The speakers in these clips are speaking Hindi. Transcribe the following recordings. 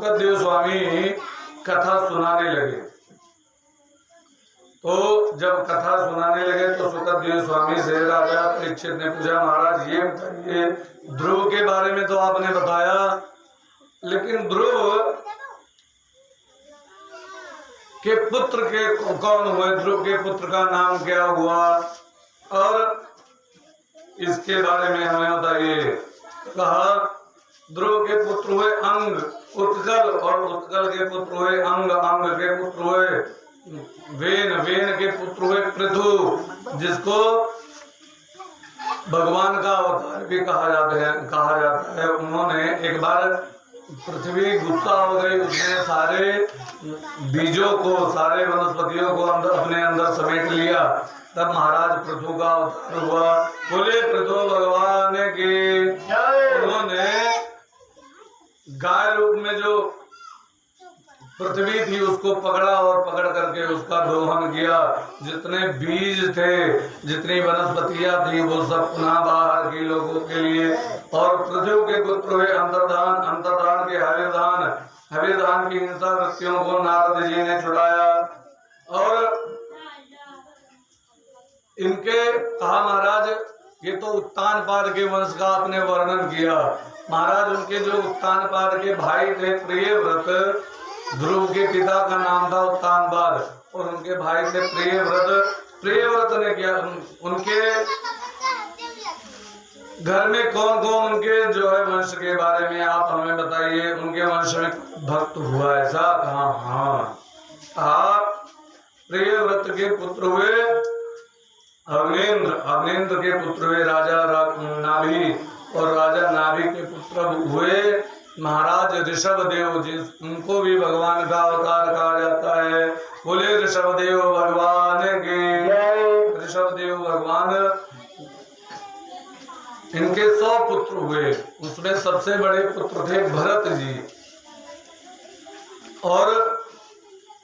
सुखदेव स्वामी कथा सुनाने लगे। तो जब कथा सुनाने लगे तो सुखदेव स्वामी से राजा परीक्षित ने पूछा, महाराज ये बताइए, ध्रुव के बारे में तो आपने बताया, लेकिन ध्रुव के पुत्र के कौन हुए, ध्रुव के पुत्र का नाम क्या हुआ, और इसके बारे में हमें बताइए। कहा ध्रुव के पुत्र हुए अंग, उत्कल, और उत्कल के पुत्र हुए अंग, अंग के पुत्र हुए वेन, वेन के पुत्र हुए पृथु, जिसको भगवान का अवतार भी कहा जाता है। उन्होंने एक बार पृथ्वी गुस्सा हो गई, उसने सारे बीजों को, सारे वनस्पतियों को अपने अंदर समेट लिया। तब महाराज पृथु का अवतार हुआ। बोले पृथु भगवान की। उन्होंने गाय रूप में जो पृथ्वी थी उसको पकड़ा और पकड़ करके उसका दोहन किया। जितने बीज थे, जितनी वनस्पतियां थी, वो सब पुनः बाहर की लोगों के लिए। और पृथ्वी के पुत्र हुए अंतर्धान, अंतर्धान के हविर्धान, हविर्धान की हिंसा वृत्तियों को नारद जी ने छुड़ाया। और इनके कहा महाराज ये तो उत्तानपाद के वंश का आपने वर्णन किया। महाराज उनके जो उत्तानपाद के भाई थे प्रियव्रत, ध्रुव के पिता का नाम था उत्तानपाद और उनके भाई थे प्रियव्रत। प्रियव्रत ने किया, उनके घर में कौन कौन उनके जो है वंश के बारे में आप हमें बताइए। उनके वंश में भक्त हुआ ऐसा कहा? हाँ, प्रियव्रत के पुत्र हुए अग्नेन्द्र, अग्नेन्द्र के पुत्र हुए राजा नाभि, और राजा नाभि के पुत्र हुए महाराज ऋषभदेव, उनको भी भगवान का अवतार कहा जाता है। बोले ऋषभदेव भगवान के। ऋषभदेव भगवान, इनके 100 पुत्र हुए, उसमें सबसे बड़े पुत्र थे भरत जी। और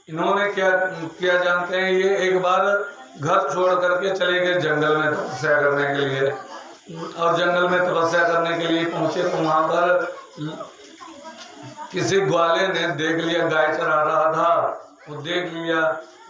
इन्होंने क्या किया जानते हैं? ये एक बार घर छोड़ करके चले गए जंगल में तपस्या करने के लिए, और जंगल में तपस्या करने के लिए पहुंचे तो वहां पर किसी ग्वाले ने देख लिया, गाय चरा रहा था, वो देख लिया।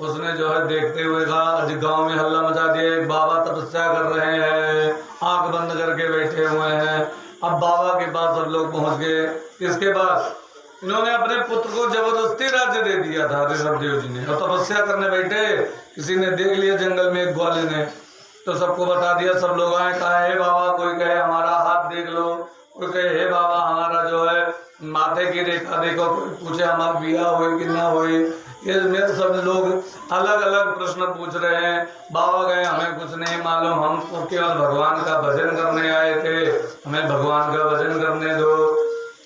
उसने जो है देखते हुए कहा, आज गांव में हल्ला मचा दिया, एक बाबा तपस्या कर रहे हैं, आंख बंद करके बैठे हुए हैं। अब बाबा के पास सब लोग पहुंच गए। इसके बाद इन्होंने अपने पुत्र को जबरदस्ती राज्य दे दिया था ऋषभदेव जी ने, और तपस्या करने बैठे, किसी ने देख लिया जंगल में एक ग्वाले ने, तो सबको बता दिया। सब लोग आए, कहा हे बाबा, कोई कहे हमारा हाथ देख लो, कोई कहे हे बाबा हमारा जो है माथे की रेखा देखो, कोई पूछे हमारा बिया हुई कि ना हुई। ये मेरे सब लोग अलग अलग प्रश्न पूछ रहे हैं। बाबा गए, हमें कुछ नहीं मालूम, हम तो केवल भगवान का भजन करने आए थे, हमें भगवान का भजन करने दो।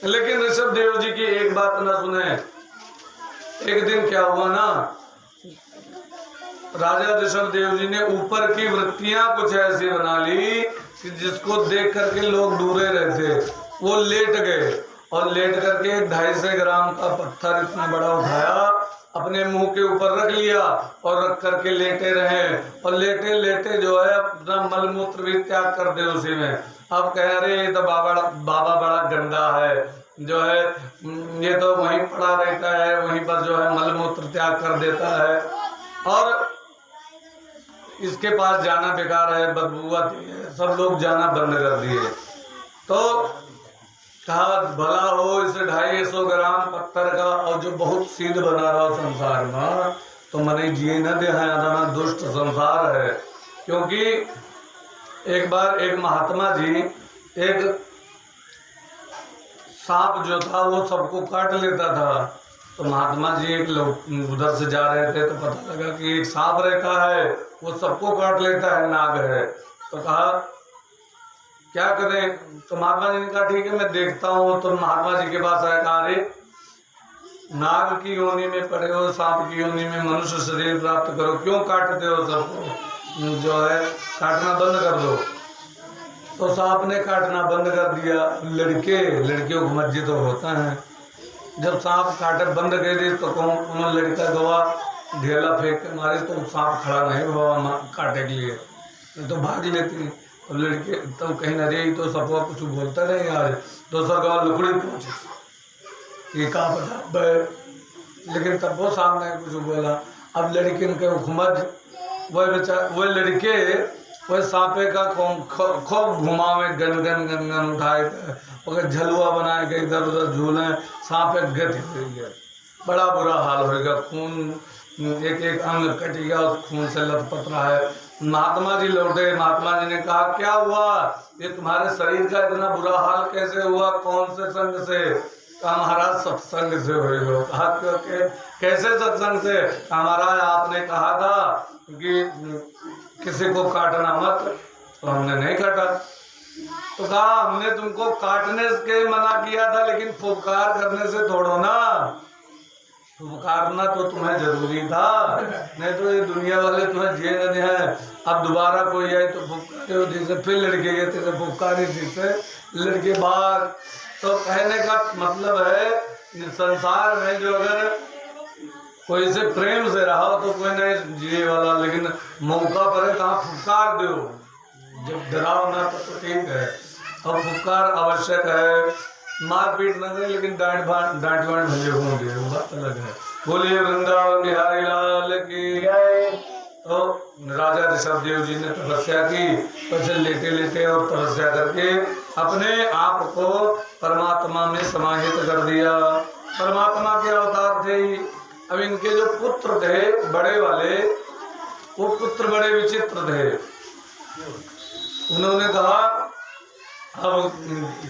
लेकिन ऋषभदेव जी की एक बात न सुने। एक दिन क्या हुआ ना, राजा ऋषभदेव जी ने ऊपर की वृत्तियां कुछ ऐसी बना ली कि जिसको देख करके लोग दूरे रहते। वो लेट गए और लेट करके 250 ग्राम का पत्थर इतना बड़ा उठाया, अपने मुंह के ऊपर रख लिया और रख करके लेटे रहे। और लेटे लेटे जो है अपना मलमूत्र भी त्याग कर दे उसी में। अब कह रहे ये तो बाबा बड़ा गंदा है, जो है ये तो वहीं पड़ा रहता है, वहीं पर जो है मलमूत्र त्याग कर देता है, और इसके पास जाना बेकार है, बदबू आती है। सब लोग जाना बंद कर दिए। तो कहा भला हो इस 250 ग्राम पत्थर का, और जो बहुत सिद्ध बना रहा संसार में, तो मने जी न दे है, दुष्ट संसार है। क्योंकि एक बार एक महात्मा जी, एक सांप जो था वो सबको काट लेता था। तो महात्मा जी एक लोग उधर से जा रहे थे, तो पता लगा कि एक सांप रहता है, वो सबको काट लेता है, नाग है। तो कहा क्या करें? तो महात्मा जी ने कहा ठीक है मैं देखता हूँ। तो महात्मा जी के पास आया, कहा अरे नाग की योनि में पड़े हो, सांप की योनि में मनुष्य शरीर प्राप्त करो, क्यों काटते हो सबको? जो है काटना बंद कर दो। तो सांप ने काटना बंद कर दिया। लड़कियों को मर्जी तो होता है, जब सांप काटे बंद कर दी तो उन्होंने लड़का गवा ढेला फेंक के मारे, तो सांप खड़ा नहीं हुआ काटे के लिए, तो भाग लेती। तो लड़के तो कहीं न रही, तो सबको कुछ बोलता नहीं। आज दूसरा गाँव लुकड़ी पहुंचे, ये का बता। लेकिन तब वो सामने कुछ बोला। अब लड़किन के हुकूमत वह लड़के वह सांपे का खूब घुमावे, गन गन गन गन उठाए और झलुआ बनाए के इधर उधर झूले, सांपे गति हो गया, बड़ा बुरा हाल होगा, खून एक एक अंग कट गया, उस खून से लथपथ रहा है। महात्मा जी लौटे, महात्मा जी ने कहा क्या हुआ, ये तुम्हारे शरीर का इतना बुरा हाल कैसे हुआ, कौन से संग से? कहा महाराज सत्संग से हुए हो। कहा कैसे सत्संग से? महाराज आपने कहा था कि किसी को काटना मत, तो हमने नहीं काटा। तो कहा हमने तुमको काटने के मना किया था, लेकिन फुफकार करने से थोड़ो ना, फुफकारना तो तुम्हें जरूरी था, नहीं तो ये दुनिया वाले तुम्हें झेल नहीं है। अब दोबारा कोई आए तो फुफकारे हो, जैसे फिर लड़के गए थे तो फुफकारी, जिससे लड़के बाहर। तो कहने का मतलब है संसार में जो अगर कोई से प्रेम से रहा तो कोई नहीं जिए वाला, लेकिन मौका पर कहाँ फुफकार दो, जब डराओ ना तो ठीक है। और फुफकार आवश्यक है, मारपीट न करे, लेकिन डांट बांट भले होंगे, वो बात अलग है। बोलिए वृंदावन बिहारी लाल की जय। तो राजा ऋषभदेव जी ने तपस्या की, तो लेटे लेटे और तपस्या करके अपने आप को परमात्मा में समाहित कर दिया। परमात्मा के अवतार थे। अब इनके जो पुत्र थे बड़े वाले, वो पुत्र बड़े विचित्र थे। उन्होंने कहा अब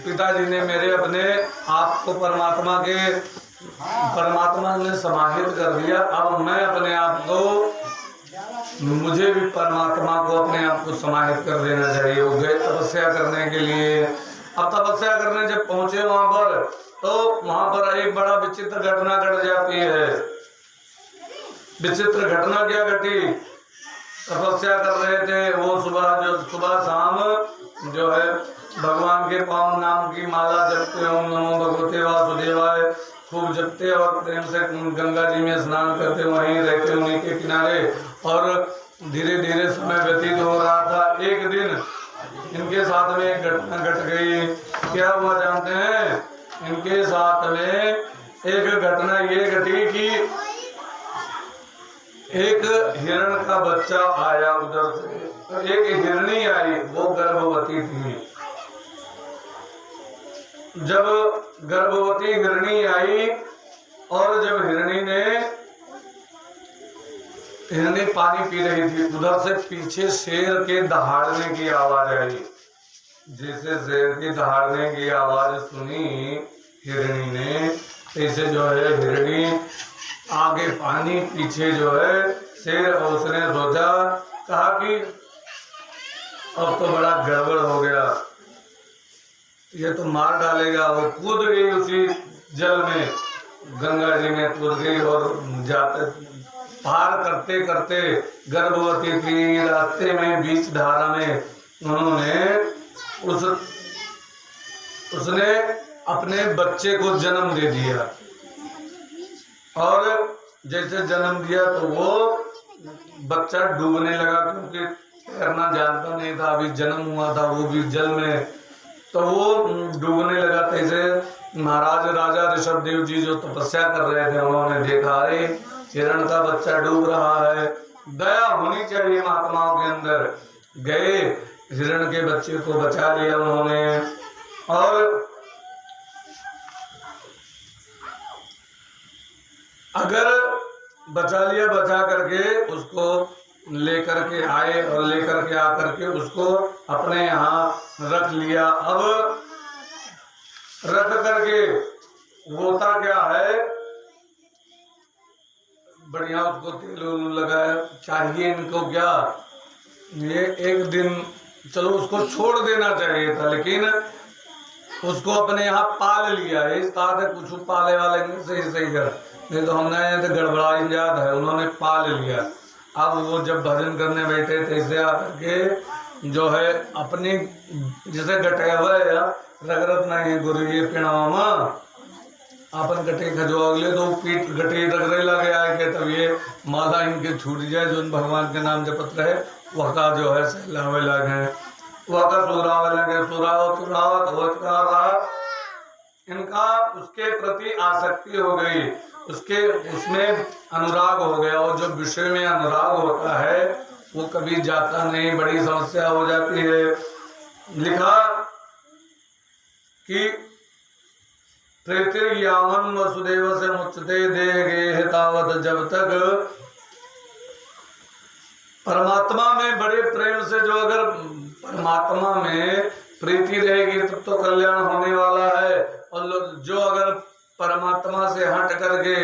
पिताजी ने मेरे अपने आप को परमात्मा ने समाहित कर दिया, अब मैं अपने आप को, मुझे भी परमात्मा को अपने आप को समाहित कर देना चाहिए। वो गए तपस्या करने के लिए। अब तपस्या करने जब पहुंचे वहां पर, तो वहां पर एक बड़ा विचित्र घटना घट जाती है। विचित्र घटना क्या घटी? तपस्या कर रहे थे वो, सुबह शाम जो है भगवान के पावन नाम की माला जपते, ओम नमो भगवते वासुदेवाय खूब जपते और प्रेम से गंगा जी में स्नान करते, वहीं रहते उन्हीं के किनारे। और धीरे धीरे समय व्यतीत हो रहा था। एक दिन इनके साथ में एक घटना घट गई। क्या हुआ जानते हैं? इनके साथ में एक घटना ये घटी कि एक हिरण का बच्चा आया उधर से, एक हिरणी आई, वो गर्भवती थी। जब गर्भवती हिरणी आई और जब हिरणी पानी पी रही थी, उधर से पीछे शेर के दहाड़ने की आवाज आई। जैसे शेर के दहाड़ने की आवाज सुनी हिरणी ने, ऐसे जो है हिरणी आगे पानी, पीछे जो है शेर। और उसने सोचा, कहा कि अब तो बड़ा गड़बड़ हो गया, ये तो मार डालेगा। वो कूद गई उसी जल में, गंगा जी में कूद गई और जाते पार करते करते गर्भवती थी, रास्ते में बीच धारा में उन्होंने उसने अपने बच्चे को जन्म दे दिया। और जैसे जन्म दिया तो वो बच्चा डूबने लगा, क्योंकि तैरना जानता नहीं था, अभी जन्म हुआ था, वो भी जल में, तो वो डूबने लगा। तैसे महाराज राजा ऋषभदेव जी जो तपस्या कर रहे थे, उन्होंने देखा अरे हिरण का बच्चा डूब रहा है, दया होनी चाहिए महात्माओं के अंदर। गए, हिरण के बच्चे को बचा लिया उन्होंने, और अगर बचा लिया, बचा करके उसको लेकर के आए और लेकर के आकर के उसको अपने यहाँ रख लिया। अब रख करके होता क्या है, बढ़िया उसको तेल लगाया। चाहिए इनको क्या, ये एक दिन चलो उसको छोड़ देना चाहिए था, लेकिन उसको अपने यहाँ पाल लिया। इस कहा था कुछ पाले वाले नहीं, सही सही कर, नहीं तो हमने तो गड़बड़ा जात है, उन्होंने पाल लिया। अब वो जब भजन करने बैठे थे, ऐसे आकर के जो है अपनी जैसे गटे हुए रगरत नहीं गुरु ये पिणामा अपन गटे खजवागले, तो पीठ गटे रगरे लगे आए के, तब ये माला इनके छूट जाए, जो भगवान के नाम जपत रहे वह का जो है सहलावे लगे, वह का सुरावे लगे, सुरावत सुरावत होता रहा। इनका उसके प्रति आसक्ति हो गई, उसमें अनुराग हो गया, और जो विषय में अनुराग होता है वो कभी जाता नहीं, बड़ी समस्या हो जाती है। लिखा कि प्रेतिर्यामन वसुदेव से मुच्यते देह तावत, जब तक परमात्मा में बड़े प्रेम से, जो अगर परमात्मा में प्रीति रहेगी तब तो कल्याण होने वाला है। और जो अगर परमात्मा से हट करके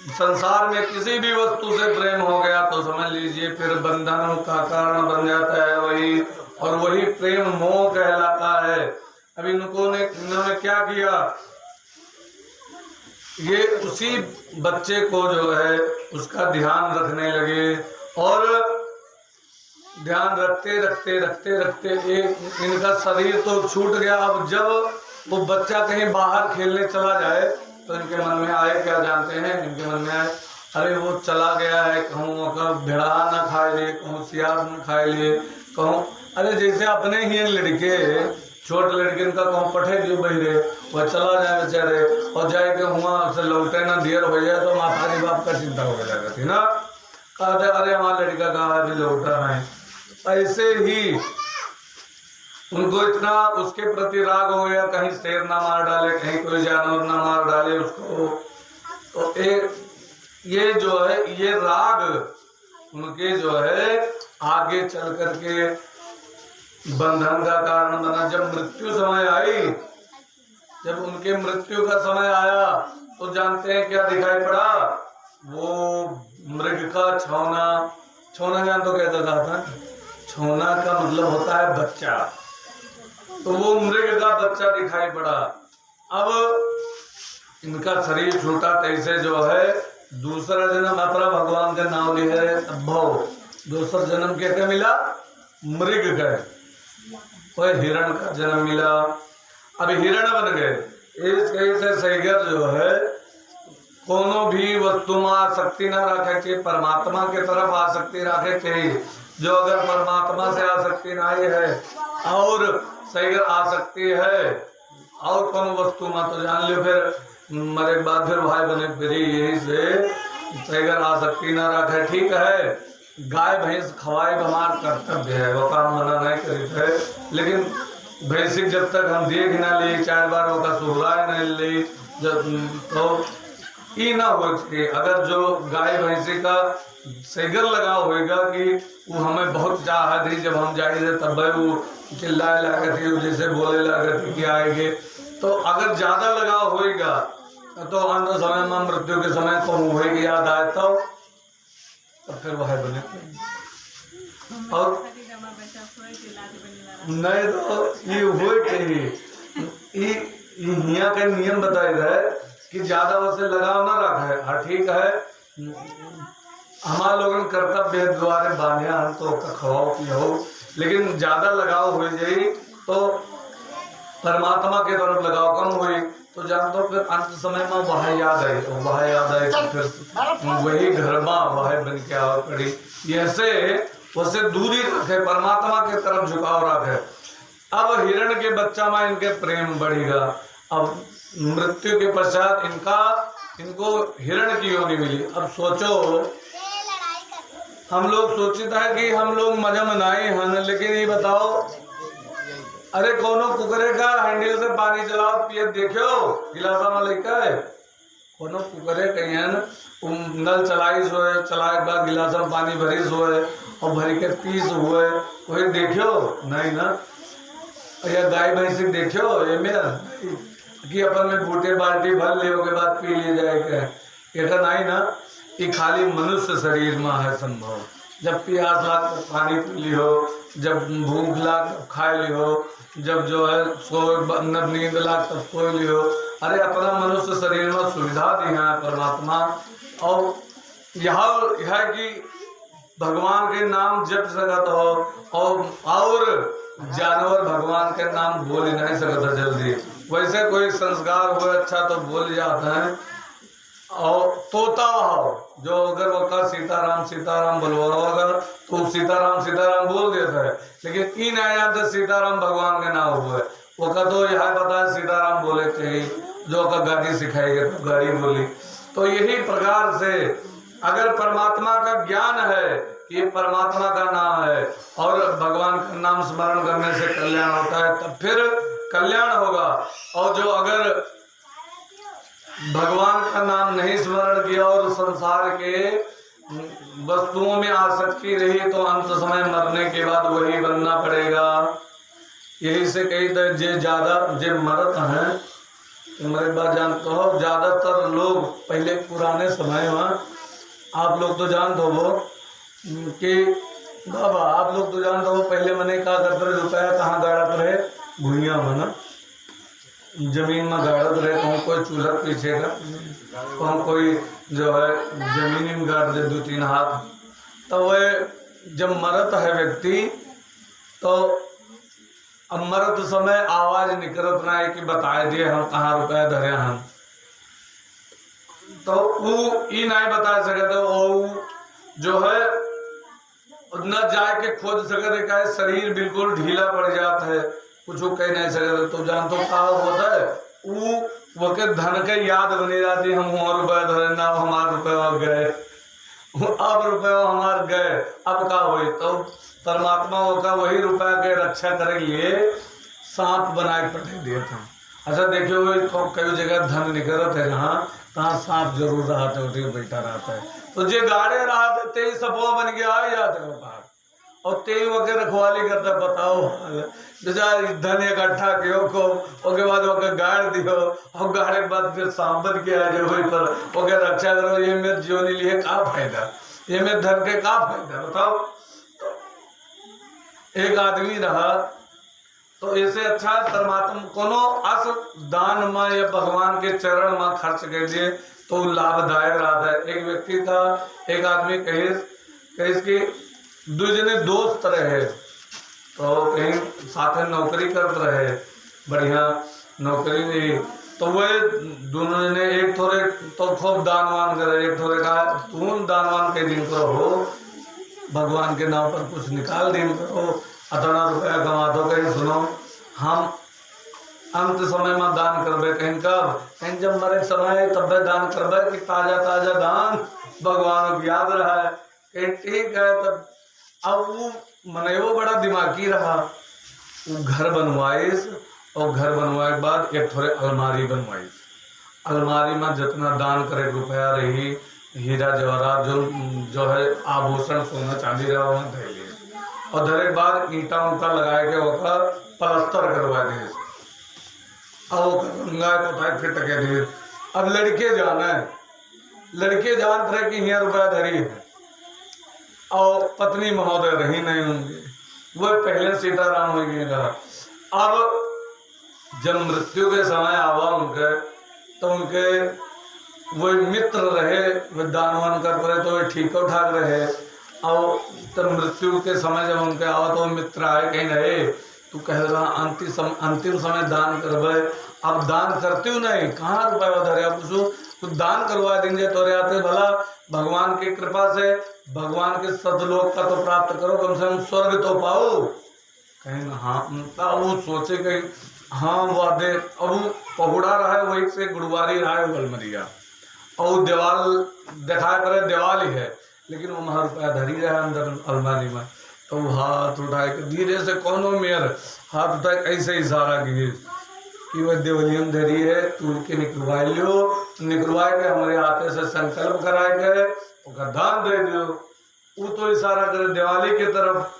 संसार में किसी भी वस्तु से प्रेम हो गया तो समझ लीजिए फिर बंधनों का कारण बन जाता है वही, और वही प्रेम मोह कहलाता है। अब इन्होंने क्या किया, ये उसी बच्चे को जो है उसका ध्यान रखने लगे, और ध्यान रखते रखते रखते रखते इनका शरीर तो छूट गया। अब जब वो बच्चा कहीं बाहर खेलने चला जाए तो इनके मन में आए, क्या जानते हैं, इनके मन में आए, अरे वो चला गया है, कहूँ भेड़ा ना खाए ले, कहूँ सियार ना खाए ले, कहूँ अरे जैसे अपने ही लड़के, छोटे लड़के इनका कहूँ पठे जो बहिरे, वह चला जाए बेचारे, और जाए के वहाँ से लौटे ना देर हो जाए तो माता जी बाप का चिंता हो जाएगा थी ना, कहते अरे हमारा लड़का कहाँ भी लौटा नहीं। ऐसे ही उनको इतना उसके प्रति राग हो गया, कहीं शेर ना मार डाले, कहीं कोई जानवर ना मार डाले उसको। तो ये जो है ये राग उनके जो है आगे चल करके बंधन का कारण बना। जब मृत्यु समय आई, जब उनके मृत्यु का समय आया तो जानते हैं क्या दिखाई पड़ा, वो मृग का छौना, छौना जान तो कहता था, छौना का मतलब होता है बच्चा, तो वो मृग का बच्चा दिखाई पड़ा। अब इनका शरीर छूटा, तैसे जो है दूसरा जन्म अपना भगवान का नाम लिया है भव, दूसरा जन्म क्या मिला, मृग का, वह हिरण का जन्म मिला। अब हिरण बन गए। इस कैसे सैगर जो है कोनो भी वस्तु में आसक्ति न रखे चाहिए, परमात्मा के तरफ आसक्ति रखे चाहिए। जो अगर परमात्मा से आसक्ति नहीं है और सैगर आसक्ति है और कौन वस्तु में, तो जान लो फिर मरे के बाद फिर भाई बने फिर, यही से सैगर आसक्ति न रखे। ठीक है, गाय भैंस खवाए हमार कर्तव्य है, वो काम मना नहीं करते है, लेकिन भैंसिक जब तक हम देख ना ले, 4 बार होगा सुहराए नहीं ले, जब तो ई ना हो। अगर जो गाय भैंसी का सैगर लगा होगा कि वो हमें बहुत चाहत थी, जब हम जाए थे तब वो चिल्लाए लगे थे, जैसे बोले लगे थे कि आएंगे, तो अगर ज्यादा लगाव होगा तो अंत समय में मृत्यु के समय तो होगी याद आए तो फिर वह बने। और नहीं तो ये हो यहाँ का नियम बताया है कि ज्यादा वैसे लगाव ना रखे। हाँ ठीक है, हमारे लोगों कर्तव्य द्वारे बांधिया तो खवाओ की हो, लेकिन ज्यादा लगाव हो जाए तो परमात्मा के तरफ लगाव कम हुई तो जान दो, फिर अंत समय में वह याद आई, तो वह याद आई तो फिर वही घर में वह बन के आ पड़ी। ऐसे वैसे दूरी रखे, परमात्मा के तरफ झुकाव रखे। अब हिरण के बच्चा में इनके प्रेम बढ़ेगा। अब मृत्यु के पश्चात इनको हिरण की योनि मिली। अब सोचो, हम लोग सोचते हैं कि हम लोग मजा मनाए हैं, लेकिन ये बताओ, अरे कोनो कुकरे का हैंडल से पानी चलाओ पिए देखो, गिलासा में लेकर है कोनो कुकरे कहीं नल चलाइस हुए, चलाए के बाद गिलासा में पानी भरीस हुए और भरी के पीस हुए, कोई देखो नहीं ना। या गाय भैंसी देखो ये मेरा कि अपन में बूटे बाल्टी भर ले के बाद पी ले जाएगा, ऐसा नहीं ना। ये खाली मनुष्य शरीर में है संभव। जब प्यास लाग पानी पी ली हो, जब भूख लाग खा ली हो, जब जो है नींद लाग तब सो ली हो। अरे अपना मनुष्य शरीर में सुविधा दी है परमात्मा। और यह है कि भगवान के नाम जप सकत हो, और जानवर भगवान के नाम बोल ही नहीं सकता जल्दी। वैसे कोई संस्कार हो अच्छा तो बोल जाता है। और तोता हो जो अगर वो का सीताराम सीताराम बोलवाओगा तो सीताराम सीताराम बोल देता है, लेकिन इन आया तो सीताराम भगवान के नाम हुआ है, वो का तो यह बताया सीताराम बोले थे जो का गाड़ी सिखाएगा तो गाड़ी बोली। तो यही प्रकार से अगर परमात्मा का ज्ञान है कि ये परमात्मा का नाम है और भगवान का नाम स्मरण करने से कल्याण होता है, तब फिर कल्याण होगा। और जो अगर भगवान का नाम नहीं स्मरण किया और संसार के वस्तुओं में आसक्ति रही तो अंत समय मरने के बाद वही बनना पड़ेगा। यही से कही तो जे ज्यादा जे मरत हैं तुम्हारे बात जानते हो, ज्यादातर लोग पहले पुराने समय में आप लोग तो जानते हो कि बाबा आप लोग तो जानते हो पहले मैंने क्या करते रहे, रुपया कहाँ गाड़त रहे, भूइया में ना जमीन में गाड़त रहे, कहूँ कोई चूल्हा पीछे का, कहूँ कोई जो है जमीन में गाड़ दे 2-3 हाथ। तो वह जब मरत है व्यक्ति तो अब मरत समय आवाज निकलत ना है कि बताए दिए हम कहाँ रुपया धरे हम, तो वो ये नहीं बता सकते। वो जो है न जाके खोज सकते, का शरीर बिल्कुल ढीला पड़ जाता है, कुछ कह नहीं सकते। तो जानते हो क्या होता है, वो के धन के याद बनी जाती, हम रुपये धरे ना हमारे रुपये गए, अब रुपये हमारे गए, अब क्या हुई। तो परमात्मा का वही रुपया के रक्षा करे लिए सांप बना के पटे दिए था। अच्छा देखियो तो कई जगह धन निकलत है जहाँ तहाँ सांप जरूर रहता है, उठी बैठा रहता है। तो जे गाड़े रहते ते सपवा बन के आ जाते हो बाहर और ते वके रखवाली करता, बताओ बेचारे धन इकट्ठा कियो को ओके बाद वके गाड़ दियो और गाड़े के बाद फिर सांप बन के आ जाओ वही पर ओके रक्षा करो। ये मेरे जीवन लिए का फायदा, ये मेरे धन के का फायदा बताओ। एक आदमी रहा तो ऐसे अच्छा परमात्मा कोनो अस दान में या भगवान के चरण में खर्च कर दिए तो लाभदायक रहा है। एक व्यक्ति था, एक आदमी कहीं की दूसरे दोस्त रहे तो कहीं साथ नौकरी करते रहे, बढ़िया नौकरी नहीं, तो वह दोनों ने एक थोड़े तो खूब दानवान करे, एक थोड़े कहा तुम दानवान के दिन करो हो, भगवान के नाम पर कुछ निकाल दिन करो, अतना रुपया कमा दो। कहीं सुनो हम अंत समय में दान करबे, कहीं कब, कहीं जब मरे समय तब दान करबे कि ताजा ताजा दान भगवान को याद रहा है। कहीं ठीक है तब अब वो मने वो बड़ा दिमागी रहा, वो घर बनवाइस और घर बनवाए के बाद एक थोड़े अलमारी बनवाइस, अलमारी में जितना दान करे रुपया रही, हीरा जवाहरात जो है आभूषण सोना चांदी रहा वहाँ धर लिए और धरे बाद ईंटा उंटा लगा के वो प्लास्टर करवा दिए और वो रंगाए पोताए फिर टके दिए। अब लड़के जाना है, लड़के जानते रहे कि यहाँ रुपया धरी है और पत्नी महोदय रही नहीं होंगे, वह पहले सीताराम हो गया। अब जब मृत्यु के समय आवा उनके तो उनके वो मित्र रहे, वे दानवान कर रहे तो वे ठीक ठाक रहे। और तब मृत्यु के समय जब उनके आवा तो मित्र आए, कहीं रहे तू कह रहा अंतिम समय दान करवे, अब दान करते हो नहीं कहाँ रुपया धरे, अब कुछ दान करवा देंगे तो आते भला भगवान की कृपा से भगवान के सदलोक का तो प्राप्त करो, कम से कम स्वर्ग तो पाओ। कहीं हाँ वो सोचे कहीं हाँ वादे, अब वो पहुड़ा रहा है वही से गुरुवारी रहा है गलमरिया और दीवाल दिखा करे दीवाल ही है, लेकिन वो वहाँ रुपया धरी रहा है अंदर अलमारी में। तो हाथ उठाए के धीरे से कोनो मेयर हाथ उठाए ऐसे इशारा किए कि वह देवलियम धरी है, तू के निकलवा लियो, निकलवाए के हमारे हाथे से संकल्प कराए गए और दान दे दियो। वो तो इशारा करे दिवाली की तरफ,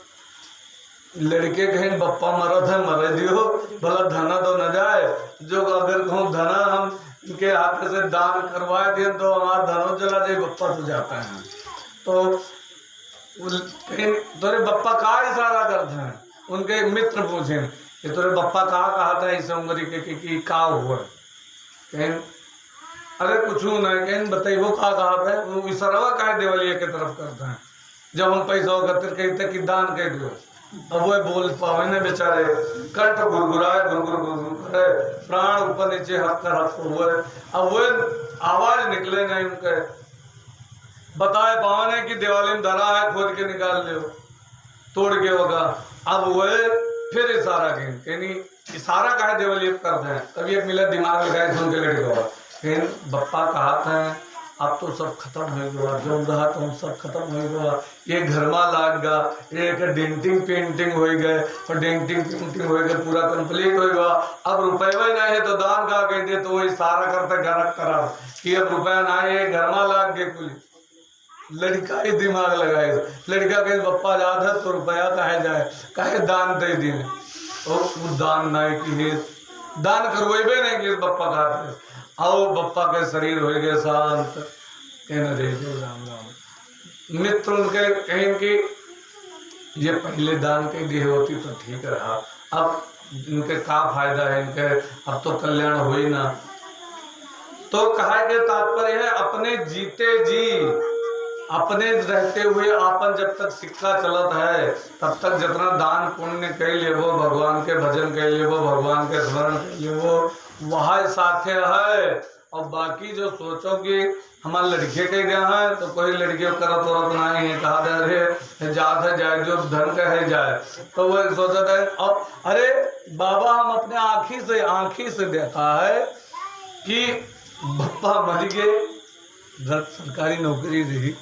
लड़के कहें बप्पा मरत है मर दियो भला धना तो न जाए, जो अगर कहूँ धना हम इनके हाथ से दान करवाए दिए तो हमारा धनो चला जाए, बप्पा तो जाता है। तो कहीं तोरे बप्पा का इशारा करते हैं, उनके मित्र पूछे कि तोरे बप्पा कहा था ऐसे उंगली के का हुआ, कहीं अरे कुछ नहीं, कहीं बताइए कहा था, वो इशारा का देवलिया के तरफ करते हैं। जब हम पैसा एकत्रित कहते कि दान कह दो, अब वो बोल पावे न बेचारे, कंठ गुरगुराए गुरगुर गुरगुर करे, प्राण ऊपर नीचे हक कर हक हुए, अब वो आवाज निकले नहीं उनके, बताए पावने की दिवाली में धरा है खोद के निकाल लो तोड़ के होगा। अब वो फिर इशारा कहीं इशारा काहे देवलियत करते हैं। तभी एक मिला दिमाग लगाए सुन के लेट गया। फिर बप्पा कहत हैं अब तो सब खत्म हो गया, जो रहा तो सब खत्म हो गया, ये घर में लाग गया, एक डेंटिंग पेंटिंग हो गए और डेंटिंग पेंटिंग हो गए पूरा कंप्लीट हो गया। अब रुपये नहीं है तो दान का कहते, तो वही सारा करते गरक करा कि अब रुपया ना है, घर में लाग गए कुल। लड़का ही दिमाग लगाए, लड़का के बप्पा याद है तो रुपया कहे जाए, कहे दान दे दी और वो दान नहीं कि दान करवेबे नहीं कि बप्पा खाते। आओ बप्पा के शरीर हो गए शांत, कहना दे दो राम राम। मित्र उनके कहें कि ये पहले दान के दिए होती तो ठीक रहा, अब इनके का फायदा है, इनके अब तो कल्याण हो ही ना। तो कहा के तात्पर्य है अपने जीते जी, अपने रहते हुए आपन जब तक सिक्का चलत है तब तक जितना दान पुण्य कर ले वो, भगवान के भजन कर ले वो, भगवान के स्मरण कर ले वो, वह साथे है। और बाकी जो सोचो कि हमारे लड़के के गए हैं तो कोई लड़के करत औरत नहीं है, कहा दे रहे जात है जाए जो धन कहे जाए, तो वो सोचता है अब अरे बाबा हम अपने आँखी से देखा है कि बप्पा मर गए, सरकारी नौकरी रही,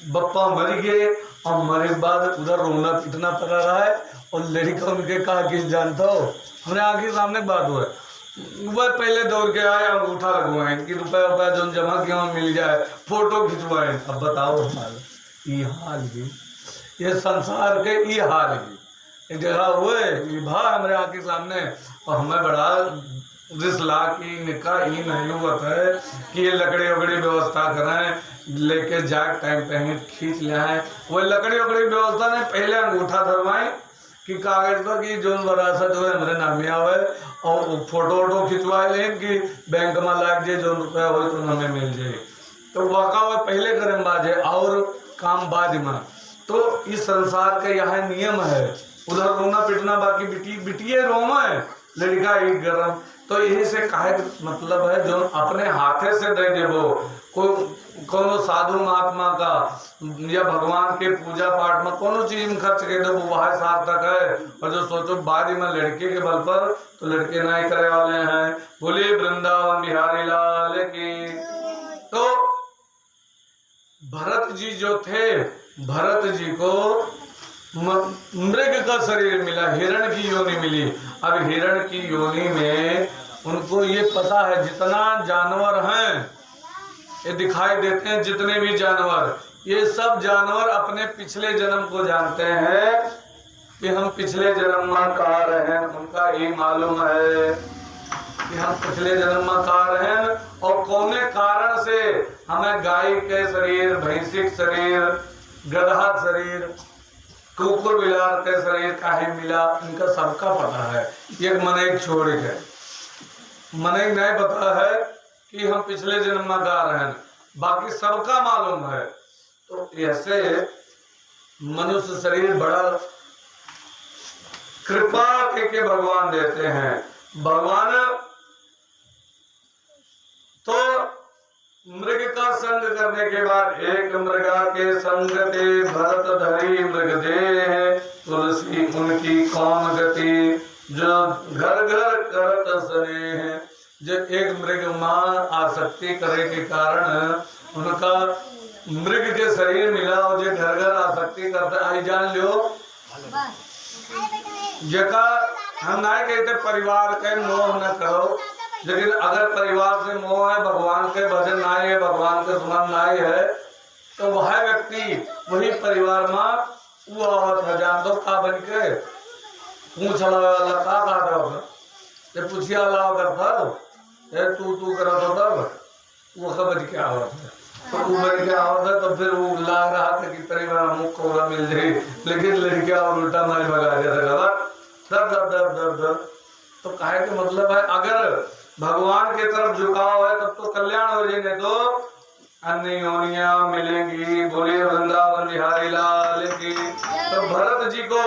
बप्पा मर गए और मरे के बाद उधर रोना पीटना पड़ रहा है और लड़का उनके कहा कि जानता हो हमारे आँख सामने बात हुआ है, वह पहले दौड़ के आए अंगूठा लगवाए कि रुपया रुपया जो जमा किया मिल जाए, फोटो खिंचवाए। अब बताओ हाल ये हाल ही, ये संसार के ये हाल ही जगह हुए भा हमारे आँख के सामने। और हमें बड़ा रिसला की निकाह ही नहीं हुआ है कि ये लकड़ी वकड़ी व्यवस्था करें, लेके जाके टाइम पे खींच ले आए। वह लकड़ी वकड़ी व्यवस्था ने पहले अंगूठा धरवाए कि कागज पर कि जो वरासत हो हमारे नामे आवे और फोटो वोटो खिंचवाए लें कि बैंक में लाग जाए जो रुपया हो तो हमें मिल जाए। तो वाका वह पहले करें बाजे और काम बाद में। तो इस संसार का यह नियम है, उधर रोना पिटना बाकी बिटिए रोमा है, लड़का ही गरम। तो यही से कहे मतलब है जो अपने हाथे से दे देवो, कोनो साधु महात्मा का या भगवान के पूजा पाठ में कोनो चीज में खर्च कर दो वह सार्थक है। और जो सोचो बाद में लड़के के बल पर तो लड़के नहीं करे वाले हैं। बोले वृंदावन बिहारी लाल की। तो भरत जी जो थे, भरत जी को मृग का शरीर मिला, हिरण की योनि मिली। अब हिरण की योनि में उनको ये पता है जितना जानवर हैं ये दिखाई देते हैं, जितने भी जानवर, ये सब जानवर अपने पिछले जन्म को जानते हैं कि हम पिछले जन्म में कहाँ रहे हैं। उनका ये मालूम है कि हम पिछले जन्म में कहाँ रहे हैं और कौन कारण से हमें गाय के शरीर, भैंसी के शरीर, गधा शरीर, कुकुर बिलार के शरीर काहे मिला, इनका सबका पता है। एक मन छोड़ के मन नहीं पता है कि हम पिछले जन्म में गा रहे हैं, बाकी सबका मालूम है। तो ऐसे मनुष्य शरीर बड़ा कृपा के भगवान देते हैं। भगवान तो मृग का संग करने के बाद एक मृगा के संग ते भरत धरी मृग दे, तुलसी उनकी कौन गति जो घर घर करत स्नेह। जो एक मृग मां आसक्ति करे के कारण उनका मृग के शरीर मिला और जो घर घर आसक्ति करता आई जान लो जका हम नहीं कहते परिवार के मोह न करो, लेकिन अगर परिवार से मोह है, भगवान के भजन नहीं है, भगवान के स्मरण नहीं है, तो वह व्यक्ति वही परिवार में वो आवत है जान दो का बन के पूछ वाला का खाता होगा, ये पूछिया अलाव करता तू करा तो तब वो खबर क्या आवत है। तो वो बन के आवत है तो फिर वो लाग रहा था कि परिवार मुख को मिल जाए, लेकिन लड़कियां और उल्टा मार भगा दिया दर दर दर दर दर। तो कहे के मतलब है अगर भगवान की तरफ झुकाव है तब तो कल्याण हो जाएंगे, तो अन्य योनियां मिलेंगी। बोले वृंदावन बिहारी लाल की। तो भरत जी को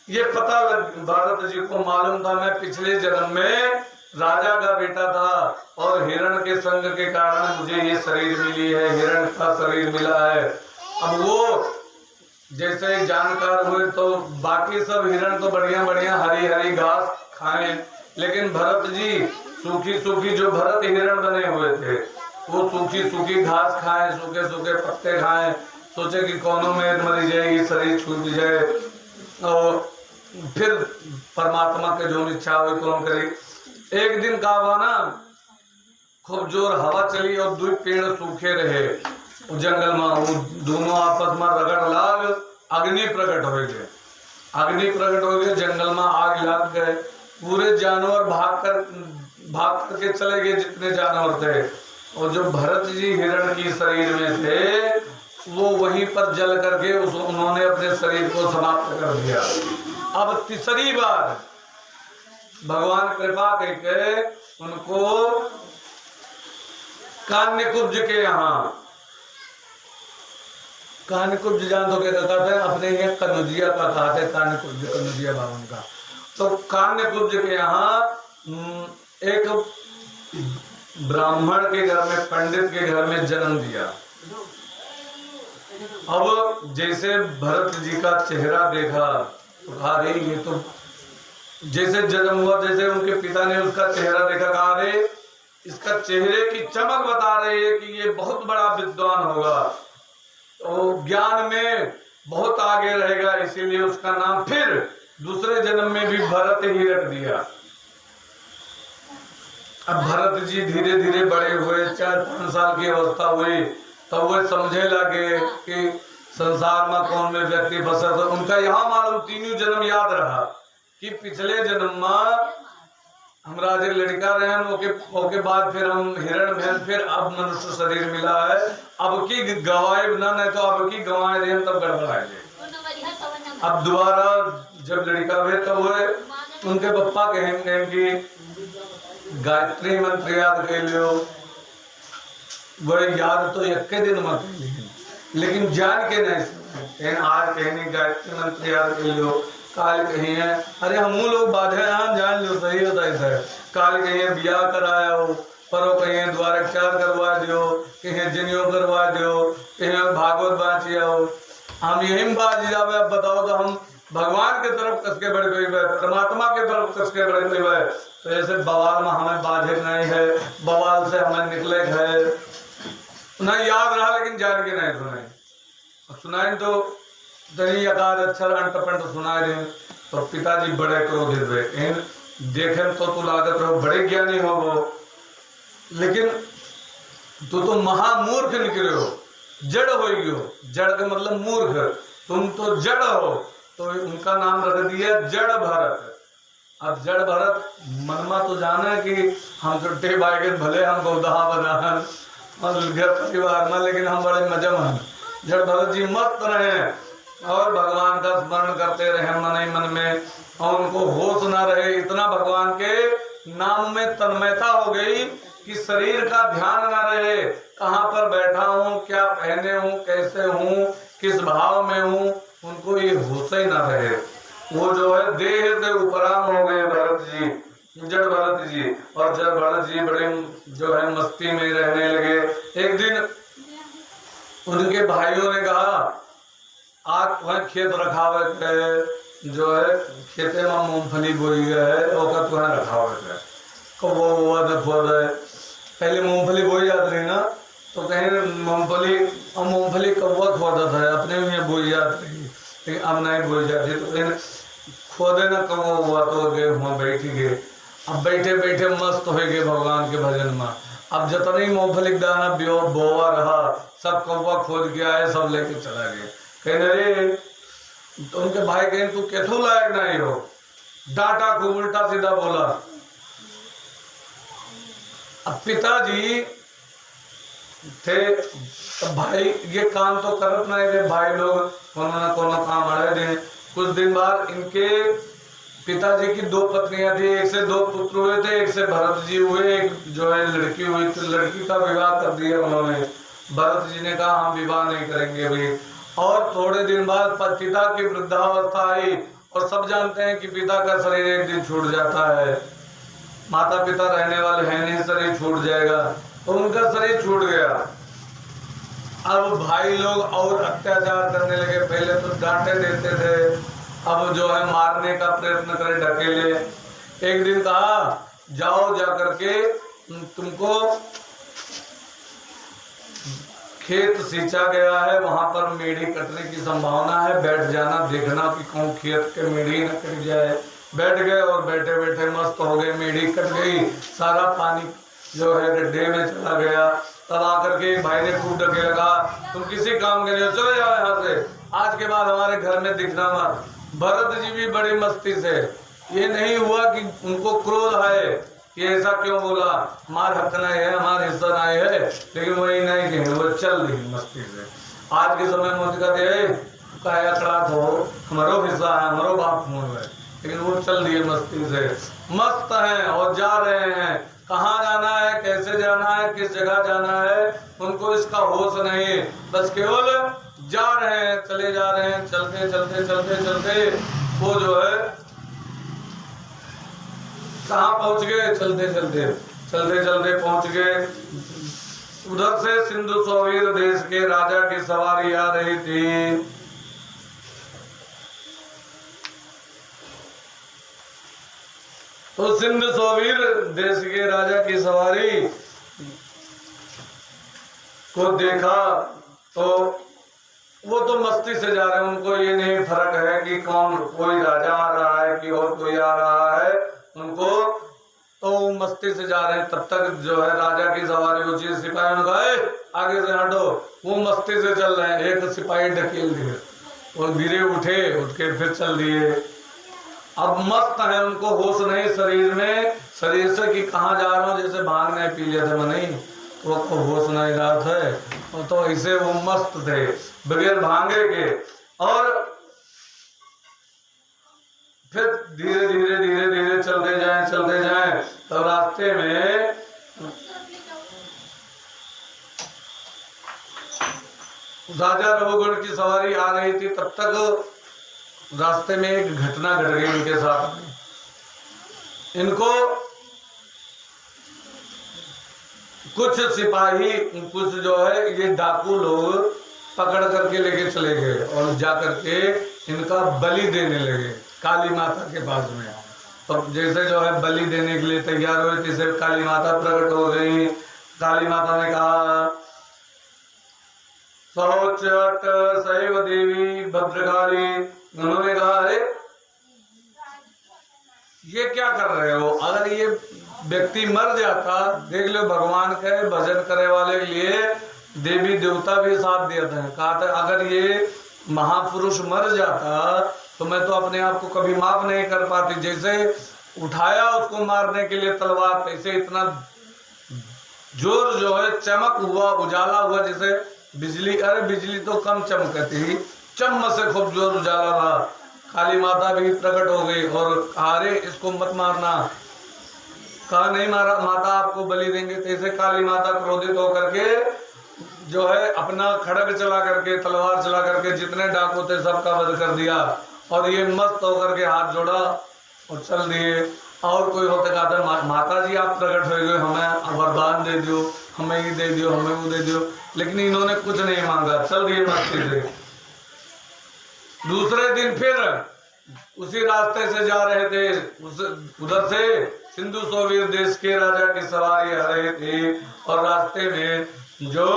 ये पता भरत जी को मालूम था मैं पिछले जन्म में राजा का बेटा था और हिरण के संग के कारण मुझे ये शरीर मिली है, हिरण का शरीर मिला है। अब वो जैसे जानकार हुए तो बाकी सब हिरण तो बढ़िया बढ़िया हरी हरी घास खाएं, लेकिन भरत जी सूखी सूखी, जो भरत हिरण बने हुए थे वो सूखी सूखी घास खाएं, सूखे सूखे पत्ते खाएं। सोचे कि कौनों में मरी जाएगी, शरीर छूट जाए और फिर परमात्मा के जो इच्छा हुई कौन करी। एक दिन का हुआ ना, खूब जोर हवा चली और दो पेड़ सूखे रहे जंगल में, वो दोनों आपस में रगड़ लाग अग्नि प्रकट हो गए। अग्नि प्रकट हो गए, जंगल में आग लग गए, पूरे जानवर भाग करके चले गए जितने जानवर थे। और जो भरत जी हिरण की शरीर में थे वो वहीं पर जल करके उन्होंने अपने शरीर को समाप्त कर दिया। अब तीसरी बार भगवान कृपा करके उनको कान्यकुब्ज के यहाँ, कान्यकुब्ज जान तो क्या कहते हैं, अपने यहाँ कनुजिया का कहते हैं, कान्यकुब्ज कनुजिया भवन का। तो कान्यकुब्ज के यहाँ एक ब्राह्मण के घर में, पंडित के घर में जन्म दिया। अब जैसे भरत जी का चेहरा देखा तो कहा रे ये तो, जैसे जन्म हुआ जैसे उनके पिता ने उसका चेहरा देखा, कहा रे इसका चेहरे की चमक बता रही है कि ये बहुत बड़ा विद्वान होगा, तो ज्ञान में बहुत आगे रहेगा, इसीलिए उसका नाम फिर दूसरे जन्म में भी भरत ही रख दिया। अब भरत जी धीरे धीरे बड़े हुए, 4-5 साल की अवस्था हुई, तब वो समझे लगे कि संसार में कौन में व्यक्ति फंसा। तो उनका यहाँ मालूम तीनों जन्म याद रहा कि पिछले जन्म में हम राजे लड़का रहे, ओके बाद फिर हम हिरण भेल, फिर अब मनुष्य शरीर मिला है, अब की गवाए ना, नहीं तो अब की गवाए रहे तब गड़बड़ाएंगे। अब दोबारा जब लड़का हुए तब वो उनके पप्पा कहेंगे कि गायत्री मंत्र याद कर लियो, वह याद तो एक के दिन मत, लेकिन जान के नहीं, आज कहनी गायत्री मंत्र याद कर लियो, काल कहीं है, अरे हम लोग बाधे जान लो सही होता है, काल कहीं ब्याह कराया हो, परो कहीं द्वारक्षार करवा दियो, कहीं जनियो करवा दियो, कहीं भागवत बाँचिया हो, हम यही बात जावे। अब बताओ तो हम भगवान के तरफ कसके बढ़ गई है, परमात्मा के तरफ कसके बढ़ गई है, तो ऐसे बवाल में हमें बाधे नहीं है, बवाल से हमें निकले है नहीं याद रहा, लेकिन जान के नहीं सुनाई, सुनाई तो दही अकाद अक्षर अंटपंट सुना रहे। तो पिताजी बड़े क्रोधित हुए, देखे तो लागत रहो बड़े ज्ञानी हो वो, लेकिन तू तो महामूर्ख निकले हो, जड़ हो गयो, जड़ का मतलब मूर्ख, तुम तो जड़ हो। तो उनका नाम रख दिया जड़ भरत। अब जड़ भरत मनमा तो जाना कि हम छुट्टे भाई भले हम गौदहा बना घर परिवार में, लेकिन हम बड़े मजम हैं। जड़ भरत जी मस्त रहे और भगवान का स्मरण करते रहे मन ही मन में, और उनको होश ना रहे, इतना भगवान के नाम में तन्मयता हो गई कि शरीर का ध्यान ना रहे, कहाँ पर बैठा हूँ, क्या पहने हूँ, कैसे हूँ, किस भाव में हूँ, उनको ये होश ही ना रहे। वो जो है देह से उपराम हो गए भरत जी, जड़ भरत जी। और जड़ भरत जी बड़े जो है मस्ती में रहने लगे। एक दिन उनके भाइयों ने कहा आज वह खेत रखा हुआ जो है खेते में मूंगफली बोई है, ओका तुहे रखा हुआ है, कौवा वुआ देखो है, पहले मूंगफली बोई जाती रही ना, तो कहीं मूंगफली कौवा खोदा था, अपने में बोई जाती रही, लेकिन अब नहीं बोई जाती, तो कहीं खोदे ना कौवा हुआ तो गए वहाँ बैठ गए। अब बैठे बैठे मस्त हो गए भगवान के भजन में। अब जितनी मूंगफली का दाना बोवा रहा सब कौवा खोद के आए, सब लेके चला गए। कहने रे तो उनके भाई कहें तू कैथो लायक नहीं हो, डांटा खूब उल्टा सीधा बोला। अब पिताजी थे तो भाई ये काम तो करत नहीं थे, भाई लोग कोनो ना कोनो काम अड़े थे। कुछ दिन बाद इनके पिताजी की 2 पत्नियां थी, एक से 2 पुत्र हुए थे, एक से भरत जी हुए, एक जो है लड़की हुई, तो लड़की का विवाह कर दिया उन्होंने। भरत जी ने कहा हम विवाह नहीं करेंगे अभी। और थोड़े दिन बाद पिता की वृद्धावस्था आई, और सब जानते हैं कि पिता का शरीर एक दिन छूट जाता है, माता पिता रहने वाले हैं नहीं, शरीर छूट जाएगा, तो उनका शरीर छूट गया। अब भाई लोग और अत्याचार करने लगे। पहले तो डांटे देते थे, अब जो है मारने का प्रयत्न करे, ढकेले। एक दिन कहा जाओ जा करके तुमको खेत सींचा गया है, वहां पर मेढ़ी कटने की संभावना है, बैठ जाना, देखना कि कौन खेत के मेढ़ी न कट जाए। बैठ गए और बैठे बैठे मस्त हो गए, मेढ़ी कट गई, सारा पानी जो है गड्ढे में चला गया। तब आकर के भाई ने खूब ढके लगा, तुम किसी काम के लिए चले जाओ यहाँ से, आज के बाद हमारे घर में दिखना मत। भरत जी भी बड़ी मस्ती से, ये नहीं हुआ कि उनको क्रोध आए कि ऐसा क्यों बोला, हमार हक नहीं है, हमारे हिस्सा नहीं है, लेकिन वही नहीं कहे, वो चल रही मस्ती से। आज के समय में कहते अकड़ा तो हमारो हिस्सा है, हमारो बाप मोह है, लेकिन वो चल दिए मस्ती से, मस्त हैं और जा रहे हैं। कहाँ जाना है, कैसे जाना है, किस जगह जाना है, उनको इसका होश नहीं, बस केवल जा रहे हैं, चले जा रहे हैं। चलते चलते चलते चलते वो जो है कहाँ पहुंच गए, चलते चलते चलते चलते पहुंच गए। उधर से सिंधु सौवीर देश के राजा की सवारी आ रही थी। तो सिंधु सौवीर देश के राजा की सवारी को देखा तो वो तो मस्ती से जा रहे हैं, उनको ये नहीं फर्क है कि कौन, कोई राजा आ रहा है कि और कोई आ रहा है, उनको तो मस्ती से जा रहे हैं। तब तक जो है राजा की सवारी ऊंची, सिपाहियों ने कहा आगे से हटो, वो मस्ती से चल रहे हैं। एक सिपाही ढकेल दिए और गिरे, उठे, उठ के फिर चल दिए। अब मस्त है, उनको होश नहीं शरीर में, शरीर से कि कहाँ जा रहा हूँ, जैसे भांग नहीं पी लिया था मैं, नहीं तो होश नहीं रहा था, और तो ऐसे वो मस्त थे बगैर भांगे के। और फिर धीरे धीरे धीरे धीरे चलते जाएं। तो रास्ते में राजा रघुगण की सवारी आ रही थी। तब तक रास्ते में एक घटना घट गई इनके साथ। इनको कुछ सिपाही, कुछ जो है ये डाकू लोग पकड़ करके लेके चले गए और जा करके इनका बलि देने लगे काली माता के पास में। तो जैसे जो है बलि देने के लिए तैयार हुए, जैसे काली माता प्रकट हो गई। काली माता ने कहा सहोचट सैव देवी भद्रकाली। उन्होंने कहा अरे ये क्या कर रहे हो, अगर ये व्यक्ति मर जाता, देख लो भगवान के भजन करे वाले के लिए देवी देवता भी साथ देते हैं। कहा था अगर ये महापुरुष मर जाता तो मैं तो अपने आप को कभी माफ नहीं कर पाती। जैसे उठाया उसको मारने के लिए तलवार, तैसे इतना जोर जो है चमक हुआ, उजाला हुआ, जैसे बिजली, अरे बिजली तो कम चमकती, चम्म से खूब जोर उजाला रहा। काली माता भी प्रकट हो गई और कहा अरे इसको मत मारना। कहा नहीं मारा माता, आपको बलि देंगे। तैसे काली माता क्रोधित होकर के जो है अपना खड़ग चला करके, तलवार चला करके जितने डाकू थे सबका वध कर दिया। और ये मस्त होकर के हाथ जोड़ा और चल दिए। और कोई होते कहता माता जी आप प्रकट हो गए, हमें वरदान दे दो, हमें ये दे दो, हमें वो दे दो, लेकिन इन्होंने कुछ नहीं मांगा, चल दिए मस्ती से। दूसरे दिन फिर उसी रास्ते से जा रहे थे, उधर से सिंधु सौवीर देश के राजा की सवारी आ रही थी। और रास्ते में जो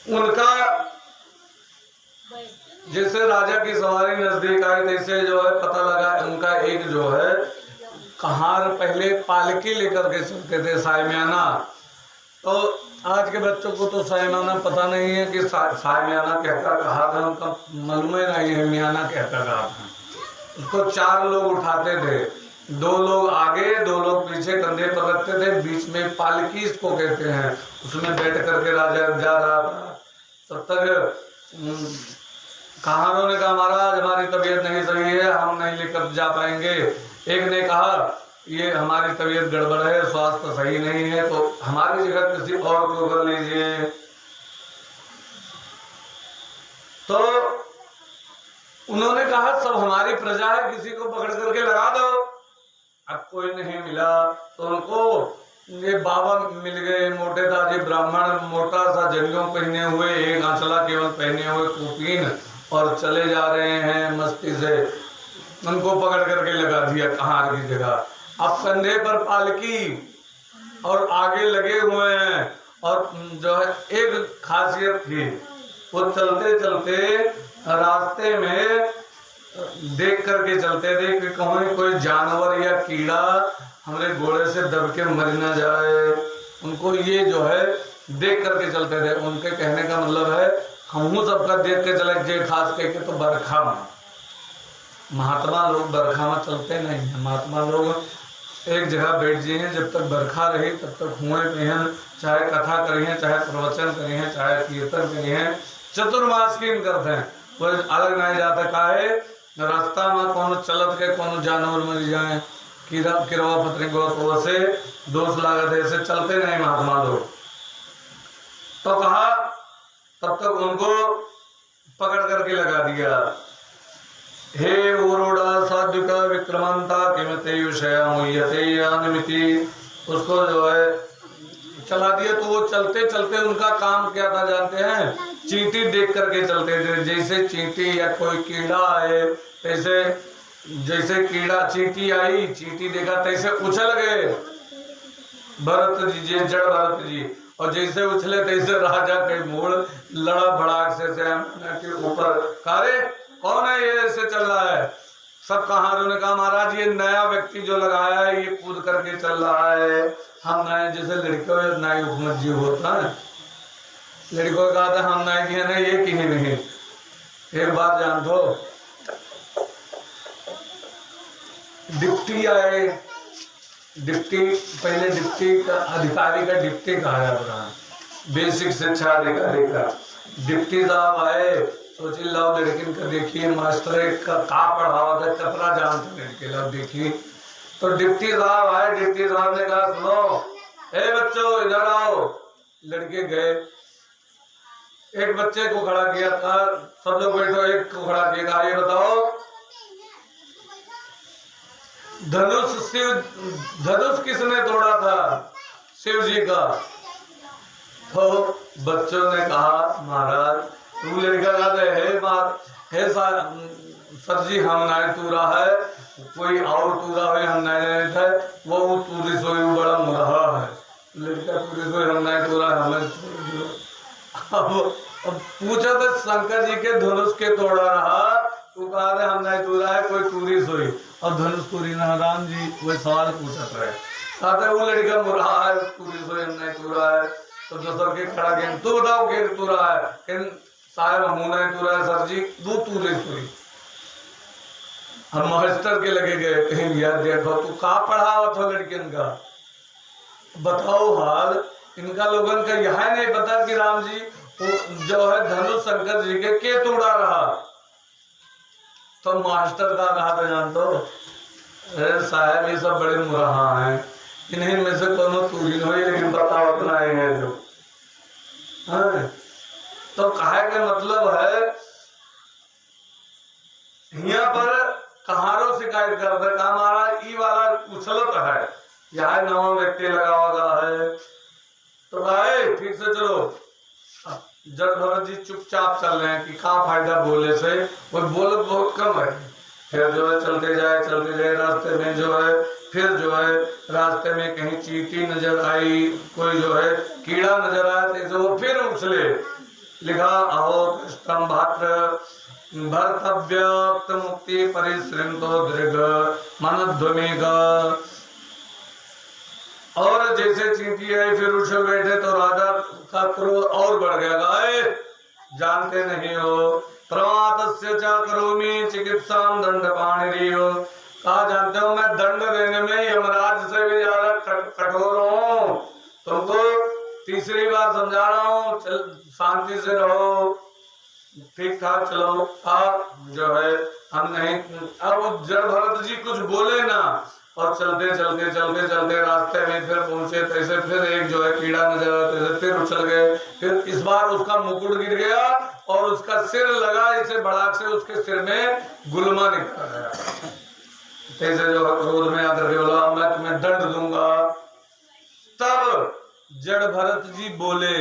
उनका जैसे राजा की सवारी नजदीक आई, तैसे जो है पता लगा उनका एक जो है कहार पहले पालकी लेकर के चलते थे, सायमियाना। तो आज के बच्चों को तो सायमियाना पता नहीं है कि सायमियाना कहता कहा था, उनका मालूम ही नहीं है मियाना कहता कहा था। उसको 4 लोग उठाते थे, 2 लोग आगे 2 लोग पीछे कंधे पर रखते थे, बीच में पालकी इसको कहते हैं, उसमें बैठ करके राजा जा रहा था। तब तक कहानों ने कहा महाराज हमारी तबीयत नहीं सही है, हम नहीं लेकर जा पाएंगे। एक ने कहा ये हमारी तबीयत गड़बड़ है, स्वास्थ्य सही नहीं है, तो हमारी जगह किसी और को कर लीजिए। तो उन्होंने कहा सब हमारी प्रजा है, किसी को पकड़ करके लगा दो। अब कोई नहीं मिला तो उनको ये बाबा मिल गए मोटे ताजे ब्राह्मण, मोटा सा जंगियों पहने हुए, एक आंचला केवल पहने हुए कुपीन, और चले जा रहे हैं मस्ती से। उनको पकड़ करके लगा दिया कहार की जगह। अब कंधे पर पालकी और आगे लगे हुए हैं, और जो है एक खासियत थी, वो चलते चलते रास्ते में देख करके चलते थे कि कहीं कोई जानवर या कीड़ा हमारे घोड़े से दब के मर ना जाए। उनको ये जो है देख करके चलते थे। उनके कहने का मतलब है हम सबका देख के चले जे, खास करके तो बरखा में। महात्मा लोग बरखा में चलते नहीं है। महात्मा लोग एक जगह बैठ जाइए हैं, जब तक बरखा रही तब तक हुए पिहन, चाहे कथा करिए, चाहे प्रवचन करिए, चाहे कीर्तन करिए, चतुर्मास की करते हैं। कोई अलग नहीं जाता काहे रास्ता में कौन चलत के कौन जानवर मर जाए, किरवा पत्री को से दोष लागत है, ऐसे चलते नहीं महात्मा लोग। तो कहा तब तक उनको पकड़ करके लगा दिया। हे ओरोड़ा साधुका विक्रमंता किमते उसको जो है चला दिया। तो वो चलते चलते उनका काम क्या था जानते हैं? चींटी देख करके चलते थे। जैसे चींटी या कोई कीड़ा आए, तैसे जैसे कीड़ा चींटी आई, चींटी देखा तैसे उछल गए भरत जी, जड़ भरत जी, और जैसे उछले तैसे राजा के मूल लड़ा भड़ाक से के ऊपर। कारे कौन है ये ऐसे चल रहा है? सब कहारों ने कहा महाराज ये नया व्यक्ति जो लगाया है ये कूद करके चल रहा है। हम नए जैसे लड़कियों नए हुकूमत जी होता है, लड़कों का था हम नए किए नहीं, ये किए नहीं। एक बात जान दो, डिप्टी आए, डिप्टी पहले डिप्टी का अधिकारी का डिप्टी कहा जाता है, बेसिक शिक्षा अधिकारी का। डिप्टी साहब आए, सोची लाओ लड़किन का देखिए मास्टर का पढ़ावा था, कपड़ा जानते लड़के लाओ देखिए। तो डिप्टी साहब आए, डिप्टी साहब ने कहा सुनो ए बच्चों इधर आओ। लड़के गए, एक बच्चे को खड़ा किया था, सब लोग बैठो, एक को खड़ा किया, कहा ये बताओ धनुष किसने तोड़ा था? शिव जी का। तो बच्चों ने कहा महाराज, तू लड़का कहते है सर जी हम नहीं तूरा है, कोई और तूरा है हम नहीं था, वो तूरी सोई बड़ा मुरहा है। लड़का तूरी सोई हम नहीं तूरा है, हमें छोड़ दियो। अब पूछा तो शंकर जी के धनुष के तोड़ा रहा, तू कहा था हम नहीं तूरा है, कोई तूरी सोई और धनुष तूरी ना। राम जी वही सवाल पूछा है, कहते वो लड़का मुरहा है, तूरी सोई हम नहीं तूरा है। तो दूसर के खड़ा गया, तू बताओ के तूरा है? साहब हम नहीं तूरा है सर जी, दू तूरी सोई। हम मास्टर के लगे गए, कहीं याद देखो तू कहा पढ़ा था लड़कियन का, बताओ हाल इनका लोगन का यह नहीं पता कि राम जी जो है धनुष शंकर जी के तोड़ा रहा। तो मास्टर का कहा था जान दो साहब ये सब बड़े मुरहा हैं, इन्हीं में से कोनो तूरी हो, लेकिन बताओ अपना है जो। हाँ? तो कहा के मतलब है यहाँ पर कहारो शिकायत करते कहा महाराज ई वाला उछलत है, यहाँ नवा व्यक्ति लगा होगा है। तो भाई ठीक से चलो। जड़ भरत जी चुपचाप चल रहे हैं कि क्या फायदा बोले से, वो बोलत बहुत कम है। फिर जो है चलते जाए रास्ते में जो है, फिर जो है रास्ते में कहीं चींटी नजर आई, कोई जो है कीड़ा नजर आया, तो वो फिर उछले। लिखा अहो कृष्णम भात्र भर्तव्य मुक्ति परिश्रमतो दीर्घ मनध्वमेग। और जैसे चींटी आई फिर उछल बैठे तो राजा का क्रोध और बढ़ गया। गाय जानते नहीं हो प्रमातस्य च करोमि चिकित्साम दंड पाणिरियो। कहा जानते हो मैं दंड देने में यमराज से भी ज्यादा कठोर हूँ। तुमको तीसरी बार समझा रहा हूँ, शांति से रहो, ठीक ठाक चलो। आप जो है हम नहीं। अब जड़ भरत जी कुछ बोले ना, और चलते रास्ते में फिर पहुंचे, तैसे फिर एक जो है कीड़ा नजर आया, तैसे फिर उछल गए। फिर इस बार उसका मुकुट गिर गया और उसका सिर लगा, इसे भड़ाक से उसके सिर में गुलमा निकल गया। तैसे जो है क्रोध में आकर के बोला मैं तुम्हें दंड दूंगा। तब जड़ भरत जी बोले,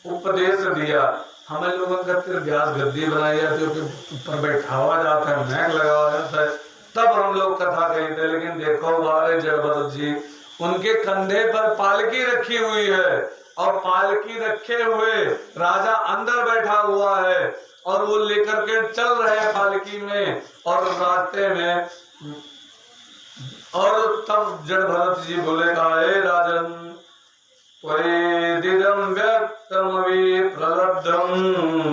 उपदेश दिया। हमें लोगों का फिर व्यास गद्दी बनाई जाती है, ऊपर बैठावा जाता है, मैक लगाया जाता है, तब हम लोग कथा कहते। लेकिन देखो बारे जड़ भरत जी, उनके कंधे पर पालकी रखी हुई है और पालकी रखे हुए राजा अंदर बैठा हुआ है और वो लेकर के चल रहे हैं पालकी में और रास्ते में। और तब जड़ भरत जी बोले, कहा हे राजन, त्वयेदिदं व्यक्तमवि प्रलब्धं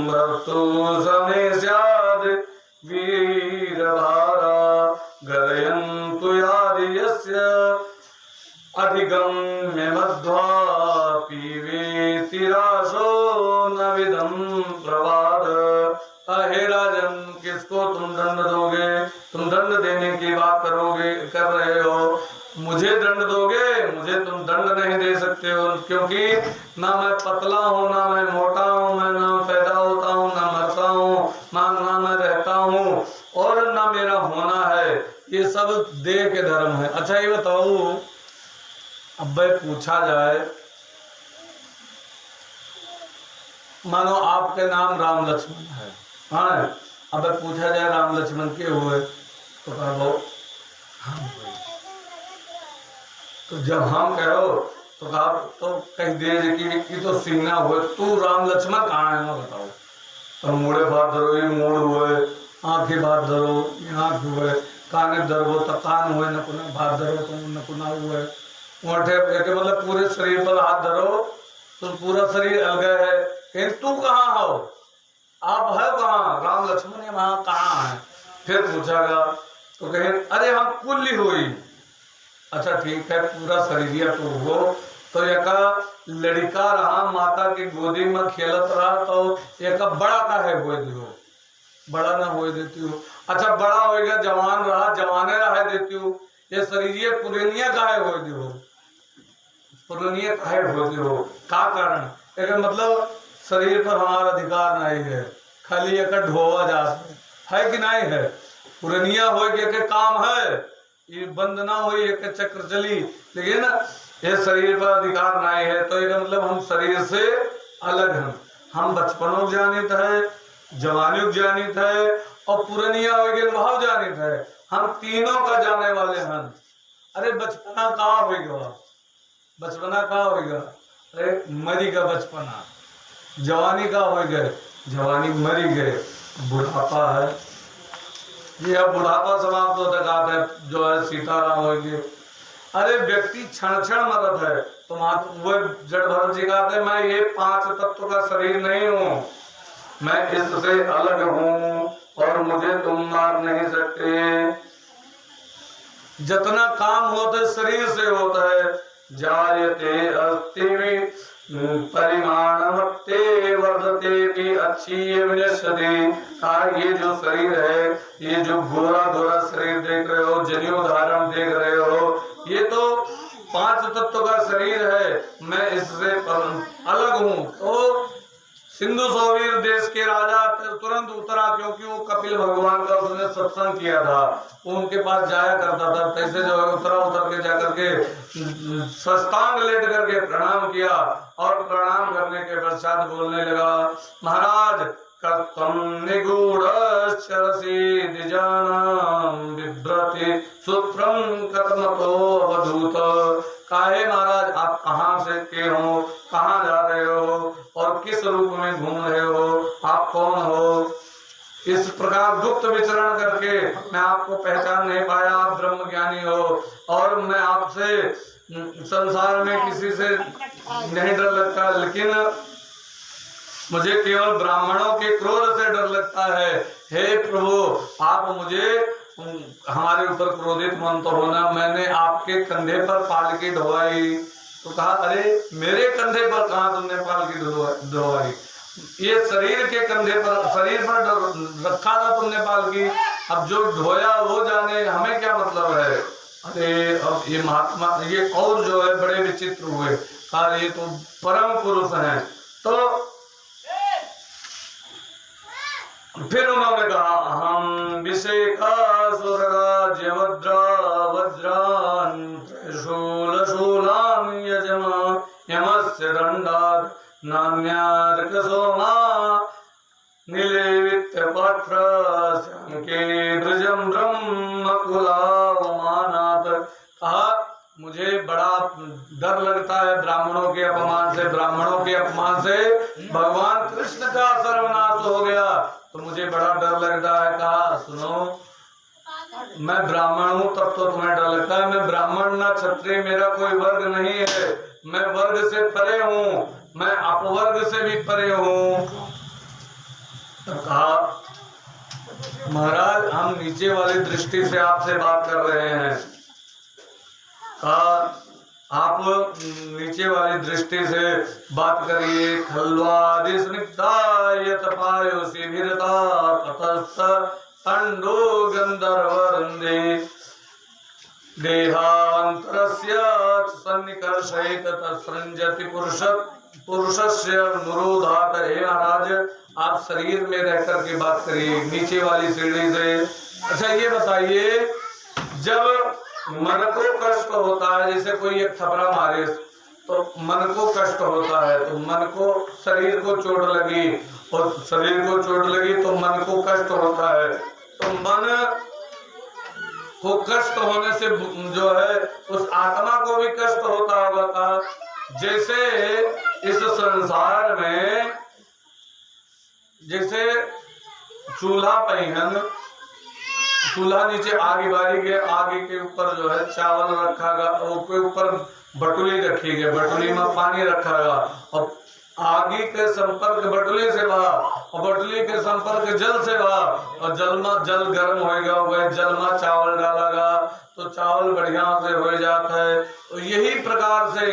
मृत्यु समय स्याद् वीरभारा गरयन्तु यादि यस्य अधिगम्य मध्वापि वेति रासो न विदं प्रवाद। हे राजन, किसको तुम दंड दोगे? तुम दंड देने की बात कर रहे हो, मुझे दंड दोगे? मुझे तुम दंड नहीं दे सकते हो, क्योंकि ना मैं पतला हूँ, ना मैं मोटा हूँ, मैं ना पैदा होता हूँ, ना मरता हूँ, ना मैं रहता हूँ, और ना मेरा होना है। ये सब देह के धर्म है। अच्छा ये बताओ, अब भाई पूछा जाए, मानो आपके नाम राम लक्ष्मण है, हाँ, अब पूछा जाए राम लक्ष्मण के हुए, तो कहो हाँ हुए। तो जब हम कहो तो कहा तो कह दे कि तो सीना हुए, तू राम लक्ष्मण कहाँ है ना बताओ। तो मुड़े बात धरो, ये मूड हुए, आंखें बात धरो, आंख हुए, काने धरो तो कान हुए, नकुना बात धरो तो नकुना हुए, मोटे के मतलब पूरे शरीर पर हाथ धरो तो पूरा शरीर अलग है। कहीं तू कहाँ हो, आप है कहाँ? राम लक्ष्मण है वहाँ, कहाँ है? फिर पूछागा तो कहे अरे हम कुल्ली हुई। अच्छा ठीक है, पूरा शरीर तो हो, तो एक लड़का रहा माता की गोदी में खेलत रहा, तो एक बड़ा का है हो दियो, बड़ा ना हो देती हो। अच्छा बड़ा हो गया, जवान रहा, जवाने रह देती हो। ये शरीर पुरानिया का है हो दियो, पुरानिया का है हो दियो। का कारण? एक मतलब शरीर पर हमारा अधिकार नहीं है, खाली एक ढोवा जाता है कि नहीं है। पुरानिया हो के काम है, ये बंद ना हो, एक चक्र चली, लेकिन ये शरीर पर अधिकार नहीं है। तो ये मतलब हम शरीर से अलग हैं। हम बचपनों जानित है, जवानी जानित है और पुरानिया हो गए भाव जानित है। हम तीनों का जाने वाले हैं। अरे बचपना कहाँ होगा, बचपना कहाँ होगा? अरे मरी का बचपना, जवानी का हो गए, जवानी मरी गए, बुढ़ापा है। ये अब बुढ़ापा समाप्त होता जाता है, जो है सीताराम हो गए। अरे व्यक्ति क्षण क्षण मरत है। तो वो जड़ भरत जी कहते हैं, मैं ये 5 तत्व का शरीर नहीं हूँ, मैं इससे अलग हूँ और मुझे तुम मार नहीं सकते। जितना काम होता है शरीर से होता है। जायते अस्ति परिमाणमत्ते वर्धते भी अच्छी ये जो शरीर है, ये जो गोरा गोरा शरीर देख रहे हो, जनेऊ धारण देख रहे हो, ये तो 5 तत्व का शरीर है, मैं इससे अलग हूँ। तो सिंधु सौवीर देश के राजा तुरंत उतरा, क्योंकि वो कपिल भगवान का उसने सत्संग किया था, वो उनके पास जाया करता था। तैसे जो है उतर के जाकर के सष्टांग लेट करके प्रणाम किया और प्रणाम करने के पश्चात बोलने लगा, महाराज कथम निगूढ़ बिभ्रति सूत्रम कथमतो अवधूत। काहे महाराज आप कहाँ से के हो, कहाँ जा रहे हो और किस रूप में घूम रहे हो, आप कौन हो? इस प्रकार गुप्त विचरण करके मैं आपको पहचान नहीं पाया, आप ब्रह्म ज्ञानी हो और मैं आपसे संसार में किसी से नहीं डर लगता, लेकिन मुझे केवल ब्राह्मणों के क्रोध से डर लगता है। हे प्रभु आप मुझे हमारे ऊपर क्रोधित मन तो होना, मैंने आपके कंधे पर पालकी ढोवाई। तो कहा अरे मेरे कंधे पर कहाँ तुमने पालकी ढोवाई? ये शरीर के कंधे पर, शरीर पर रखा था तुमने पालकी, अब जो ढोया वो जाने, हमें क्या मतलब है? अरे अब ये महात्मा ये और जो है बड़े विचित्र हुए, कहा ये तो परम पुरुष हैं। तो फिर उन्होंने कहा हम विषेकासुरराज्य वज्रान् शूलान् यजमान तस्य दण्डात् नान्यार्कसोमा नीलेवित्यपत्र श्यामके ब्रजम ब्रह्मकुलावमानात्। कहा मुझे बड़ा डर लगता है ब्राह्मणों के अपमान से, ब्राह्मणों के अपमान से भगवान कृष्ण का सर्वनाश हो गया तो मुझे बड़ा डर लगता है। कहा सुनो, मैं ब्राह्मण हूँ तब तो तुम्हें डर लगता है, मैं ब्राह्मण ना क्षत्रिय, मेरा कोई वर्ग नहीं है, मैं वर्ग से परे हूँ, मैं अपवर्ग से भी परे हूँ। तो कहा महाराज हम नीचे वाली दृष्टि से आपसे बात कर रहे हैं। कहा आप नीचे वाली दृष्टि से बात करिए। खल्वादि स्निग्धायत पायोसी भिरता ततस्त तंडो गंधर्वरंदे देहांतरस्य सन्निकर्षयित तत्सृंजति पुरुषस्य अनुरोधात्। हे महाराज आप शरीर में रह करके बात करिए नीचे वाली सीढ़ी से। अच्छा ये बताइए, जब मन को कष्ट होता है, जैसे कोई एक थपड़ा मारे तो मन को कष्ट होता है, तो मन को शरीर को चोट लगी और शरीर को चोट लगी तो मन को कष्ट होता है, तो मन को कष्ट होने से जो है उस आत्मा को भी कष्ट होता होगा। का जैसे इस संसार में जैसे चूल्हा पहियन, चूल्हा नीचे आगे बारी के आगे के ऊपर जो है चावल रखा गया, उसके ऊपर बटुली रखी गई, बटुली में पानी रखा गया और आगे के संपर्क बटुली से बहा और बटुली के संपर्क जल से बहा और जल गर्म होएगा, वह जल में चावल डालेगा तो चावल बढ़िया से हो जाता है। तो यही प्रकार से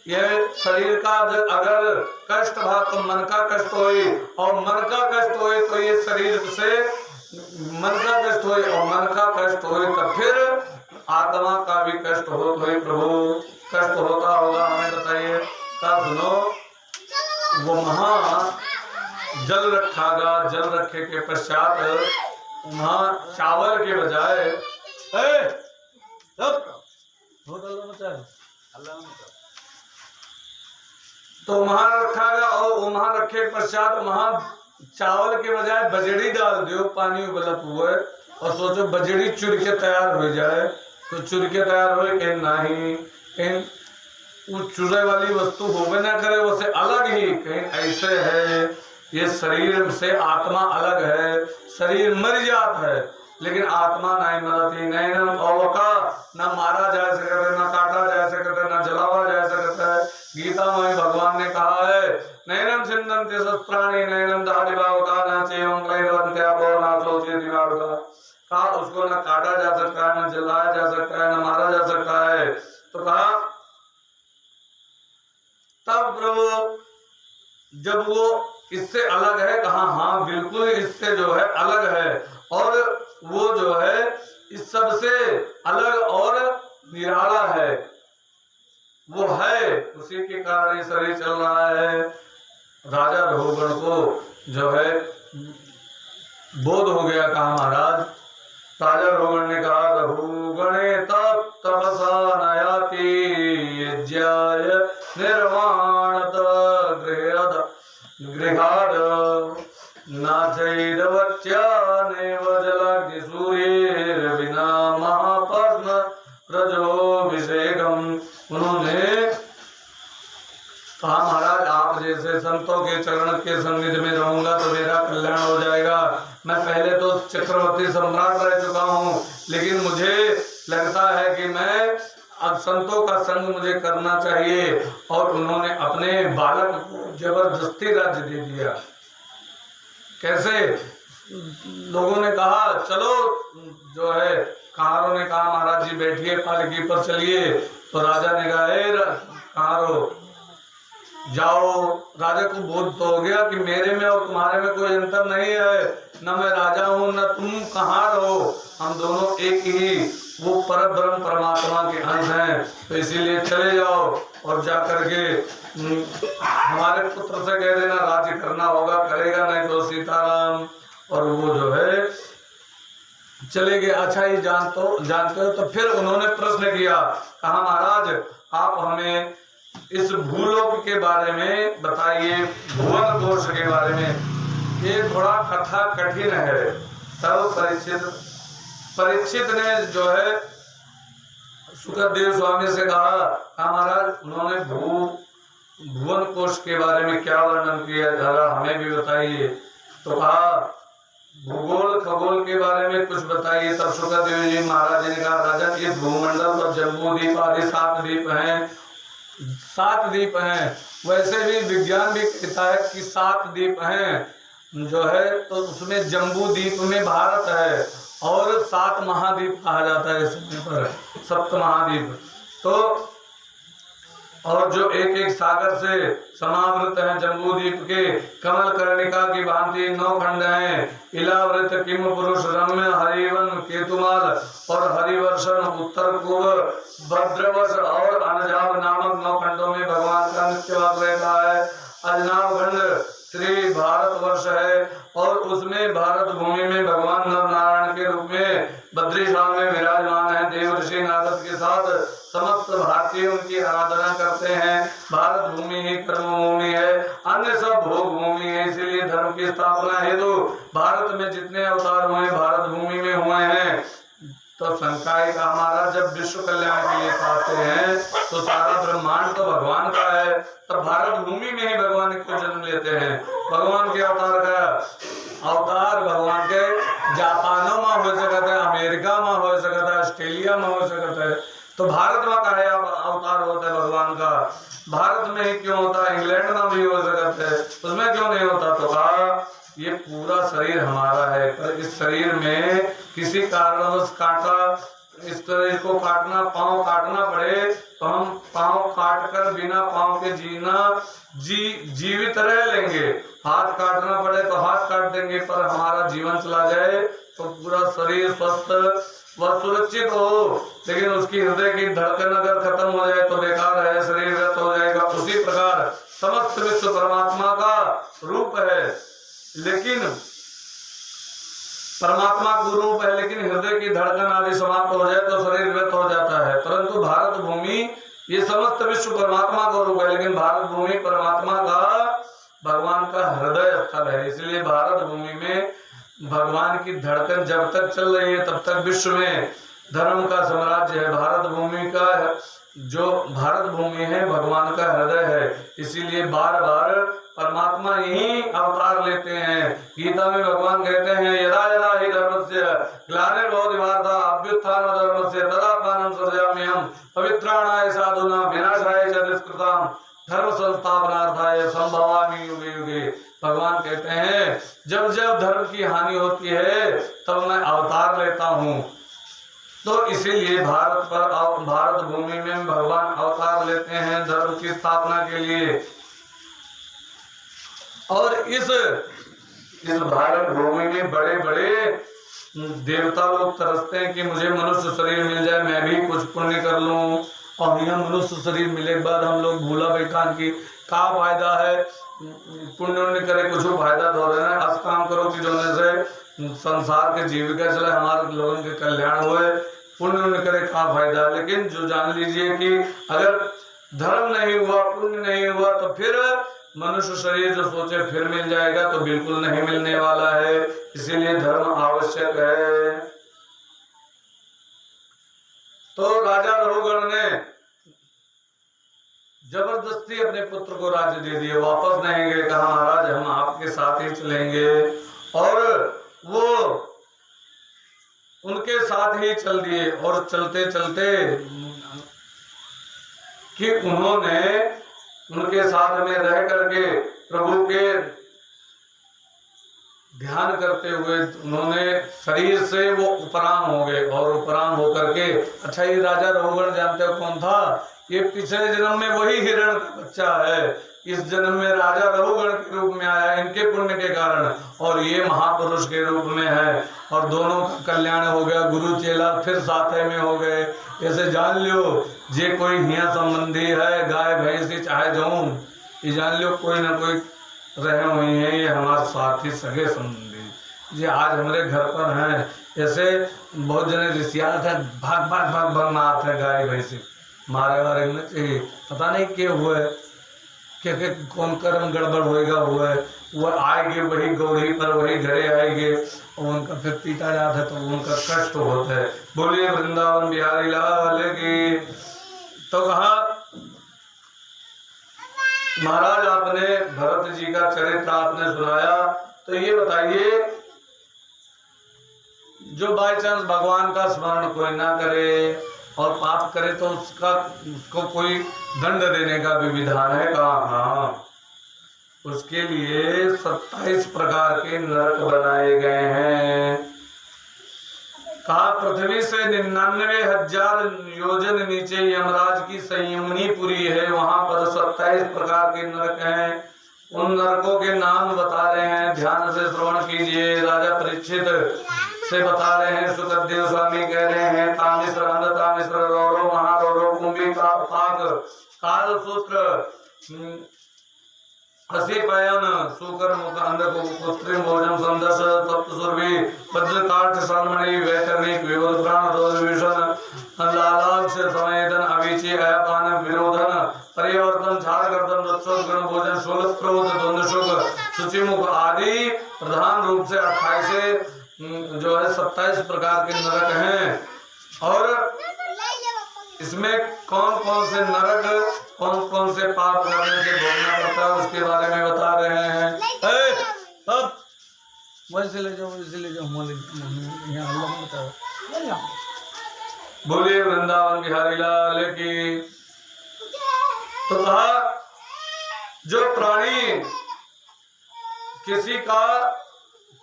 यह शरीर का अगर कष्ट भा तो मन का कष्ट होए और मन का कष्ट होए तो ये शरीर से मन का कष्ट होए और मन का कष्ट होए तो फिर आत्मा का भी कष्ट हो। तो प्रभु कष्ट होता होगा, हमें बताइए। का सुनो, वो महा जल रखागा, जल रखे के पश्चात वहां चावल के बजाय तो वहां रखागा और वहां रखे पश्चात वहां चावल के बजाय बजड़ी डाल दो, पानी उबलत हुए और सोचो बजड़ी चुर के तैयार हो जाए तो चुर के तैयार हो कहीं नहीं, कहीं वो चुरे वाली वस्तु होवे ना करे, वैसे अलग ही कहीं ऐसे है। ये शरीर से आत्मा अलग है, शरीर मर जात है लेकिन आत्मा नहीं मरती, नहीं न मारा जा सकते, न काटा जा सकते, न जलावा जा सकता है। गीता में भगवान ने कहा है नैनम सिंदन्ते शस्त्राणि नैनम दाढ़िभावका न चैवं क्लेदवन्त्यापो न शोचति दिवावका। कहा उसको न काटा जा सकता है, न जलाया जा सकता है, न मारा जा सकता है। तो कहा तब प्रभु जब वो इससे अलग है, कहा हाँ बिल्कुल इससे जो है अलग है और वो जो है इस सब से अलग और निराला है, वो है, उसी के कारण ये शरीर चल रहा है। राजा रघुगण को जो है बोध हो गया। कहा महाराज, राजा रघुगण ने कहा रघुगणे तप तपसा नयाति यज्ञाय निर्वाणत गृहाद नाचैरवत्या नैव जलाग्नि सूर्येर्विना महापद्म रजोभिषेकम्। उन्होंने कहा महाराज आप जैसे संतों के चरण के सन्निधि में रहूंगा तो मेरा कल्याण हो जाएगा। मैं पहले तो चक्रवर्ती सम्राट रह चुका हूँ लेकिन मुझे लगता है कि मैं अब संतों का संग मुझे करना चाहिए। और उन्होंने अपने बालक को जबरदस्ती राज्य दे दिया। कैसे? लोगों ने कहा चलो, जो है कहारों ने कहा महाराज जी बैठिए पालकी पर चलिए, तो राजा ने कहा कहारो जाओ। राजा को बोध तो हो गया कि मेरे में और तुम्हारे में कोई अंतर नहीं है, न मैं राजा हूँ न तुम कहाँ रहो, हम दोनों एक ही वो पर ब्रह्म परमात्मा के अंश हैं। तो इसीलिए चले जाओ और जा करके हमारे पुत्र से कह देना राज्य करना होगा, करेगा नहीं तो सीताराम। और वो जो है चले गए। अच्छा ये जानते हो तो फिर उन्होंने प्रश्न किया, कहा महाराज आप हमें इस भूलोक के बारे में बताइए, भुवन कोश के बारे में। ये थोड़ा कथा कठिन है। तब परीक्षित ने जो है सुखदेव स्वामी से कहा, महाराज उन्होंने भुवन कोश के बारे में क्या वर्णन किया, जरा हमें भी बताइए। तो कहा भूगोल खगोल के बारे में कुछ बताइए। तब सुखदेव जी महाराज जी ने कहा, राजन इस भूमंडल पर जम्बू द्वीप आदि 7 द्वीप हैं, 7 द्वीप हैं। वैसे भी विज्ञान भी कहता है कि 7 द्वीप हैं जो है, तो उसमें जम्बू द्वीप में भारत है और 7 महाद्वीप कहा जाता है इस समय पर, 7 महाद्वीप। तो और जो एक एक सागर से समावृत है, जम्बू द्वीप के कमल कर्णिका की भांति 9 खंड हैं। इलावृत किम पुरुष रम्य हरिवन केतुमाल और हरिवर्षण उत्तर पूर्व भद्रवश और अनजाव नामक 9 खंडों में भगवान का नित्यवास रहता है। अजनाव खंड श्री भारतवर्ष है और उसमें भारत भूमि में भगवान नर नारायण के रूप में बद्रीशाल में विराजमान है। देव ऋषि नारद के साथ समस्त भारतीय उनकी आराधना करते हैं। भारत भूमि ही कर्म भूमि है, अन्य सब भोग भूमि है। इसीलिए धर्म की स्थापना हेतु भारत में जितने अवतार हुए भारत भूमि में हुए हैं। तो संकाय का हमारा जब विश्व कल्याण के लिए चाहते हैं तो सारा ब्रह्मांड तो भगवान का है, तब भारत भूमि में ही भगवान को जन्म लेते हैं। भगवान के अवतार भगवान के जापानों में हो सकता है, अमेरिका में हो सकता है, ऑस्ट्रेलिया में हो सकता है, तो भारत में का है अवतार होता है भगवान का। भारत में ही क्यों होता है, इंग्लैंड में भी हो सकता है, उसमें क्यों नहीं होता। तो कहा ये पूरा शरीर हमारा है, पर इस शरीर में किसी कारणवश काटा, इस शरीर को काटना, पांव काटना पड़े तो हम पांव काट कर बिना पांव के जीवित रह लेंगे। हाथ काटना पड़े तो हाथ काट देंगे, पर हमारा जीवन चला जाए तो पूरा शरीर स्वस्थ व सुरक्षित हो, लेकिन उसकी हृदय की धड़कन अगर खत्म हो जाए तो बेकार है, शरीर व्यर्थ हो जाएगा। उसी प्रकार समस्त विश्व परमात्मा का रूप है, लेकिन परमात्मा का रूप है, लेकिन हृदय की धड़कन आदि समाप्त हो जाए तो शरीर व्यर्थ हो जाता है। परंतु भारत भूमि ये समस्त विश्व परमात्मा का रूप है, लेकिन भारत भूमि परमात्मा का भगवान का हृदय स्थल है। इसलिए भारत भूमि में भगवान की धड़कन जब तक चल रही है तब तक विश्व में धर्म का साम्राज्य है। भारत भूमि का जो भारत भूमि है भगवान का हृदय है। इसीलिए बार बार परमात्मा यही अवतार लेते हैं। गीता में भगवान कहते हैं, यदा यदा हि धर्मस्य ग्लानिर्भवति भारत अभ्युत्थानं धर्मस्य तदात्मानं सृजाम्यहम् पवित्राणाय साधूनां विनाशाय च दुष्कृतां धर्म संस्थापनार्थाय संभवामि युगे युगे। भगवान कहते हैं जब जब धर्म की हानि होती है तब मैं अवतार लेता हूँ। तो इसीलिए भारत भूमि में भगवान अवतार लेते हैं धर्म की स्थापना के लिए। और इस भारत भूमि में बड़े बड़े देवता लोग तरसते हैं कि मुझे मनुष्य शरीर मिल जाए, मैं भी कुछ पुण्य कर लूं। और यह मनुष्य शरीर मिलने के बाद हम लोग भूला बैठान की क्या फायदा है, पुण्य करे कुछ फायदा तो रहे हैं। आज काम करो कि जोने से संसार के जीविका चले, हमारे लोगों के कल्याण हुए, पुण्य करे क्या फायदा। लेकिन जो जान लीजिए कि अगर धर्म नहीं हुआ, पुण्य नहीं हुआ, तो फिर मनुष्य शरीर जो सोचे फिर मिल जाएगा तो बिल्कुल नहीं मिलने वाला है। इसीलिए धर्म आवश्यक है। तो राजा रघुगण ने जबरदस्ती अपने पुत्र को राज्य दे दिए, वापस नहीं गए। कहा महाराज हम आपके साथ ही चलेंगे, और वो उनके साथ ही चल दिए। और चलते चलते कि उन्होंने उनके साथ में रह करके प्रभु के ध्यान करते हुए उन्होंने शरीर से वो उपराम हो गए। और उपराम होकर के, अच्छा ये राजा रघुगण जानते हो कौन था? ये पिछले जन्म में वही हिरण का बच्चा है, इस जन्म में राजा रघुगण के रूप में आया इनके पुण्य के कारण, और ये महापुरुष के रूप में है। और दोनों का कल्याण हो गया, गुरु चेला फिर साथ में हो गए। ऐसे जान लियो जे कोई हिया संबंधी है, गाय भैंसी चाहे जाऊं, ये जान लियो कोई ना कोई रहे हुए हैं, ये हमारे साथी सगे संबंधी ये आज हमारे घर पर हैं। ऐसे बहुत जने ऋषियात है, भाग भाग भाग भाग मारते हैं गाय भैंसी, मारे वारे नहीं चाहिए। पता नहीं क्या हुआ है, क्या कौन कर्म गड़बड़ होएगा हुआ है, वह आएंगे वही गौरी पर वही घरे आएंगे और उनका फिर पीटा जाता है तो उनका कष्ट होता है। बोलिए वृंदावन बिहारी लाल की। तो कहा महाराज आपने भरत जी का चरित्र आपने सुनाया, तो ये बताइए जो बाई चांस भगवान का स्मरण कोई ना करे और पाप करे तो उसको कोई दंड देने का भी विधान है? कहा हाँ, उसके लिए 27 प्रकार के नरक बनाए गए हैं। कहा पृथ्वी से 99,000 योजन नीचे यमराज की संयमनी पुरी है, वहां पर 27 प्रकार के नरक हैं। उन नरकों के नाम बता रहे हैं, ध्यान से श्रवण कीजिए। राजा परीक्षित से बता रहे हैं, सुखदेव स्वामी कह रहे हैं, तामिश्र अंध, तामिश्र रौरव, महारौरव, कुंभी का पाक, काल सूत्र, असिपयन, सूकर मुख, अंध कृत्रिम भोजन, संदर्श, सप्तसुरभि, वज्रकाठ, शालमणि, वैतरणी, विरोध प्राण, रोध विषण, लालाक्ष, संवेदन, अभिचि, अपान, विरोधन, परिवर्तन, झाड़गर्दन, रक्षोत्गण भोजन, शोल क्रोध, द्वंद्वशुक, शुचिमुख आदि प्रधान रूप से 28 जो है 27 प्रकार के नरक हैं। और इसमें कौन कौन से नरक, कौन कौन से पाप करने से भोगना पड़ता है उसके बारे में बता रहे हैं। अब वैसे ले जाओ, वैसे ले जाओ, बोलिए वृंदावन बिहारी लाल की। तो कहा जो प्राणी किसी का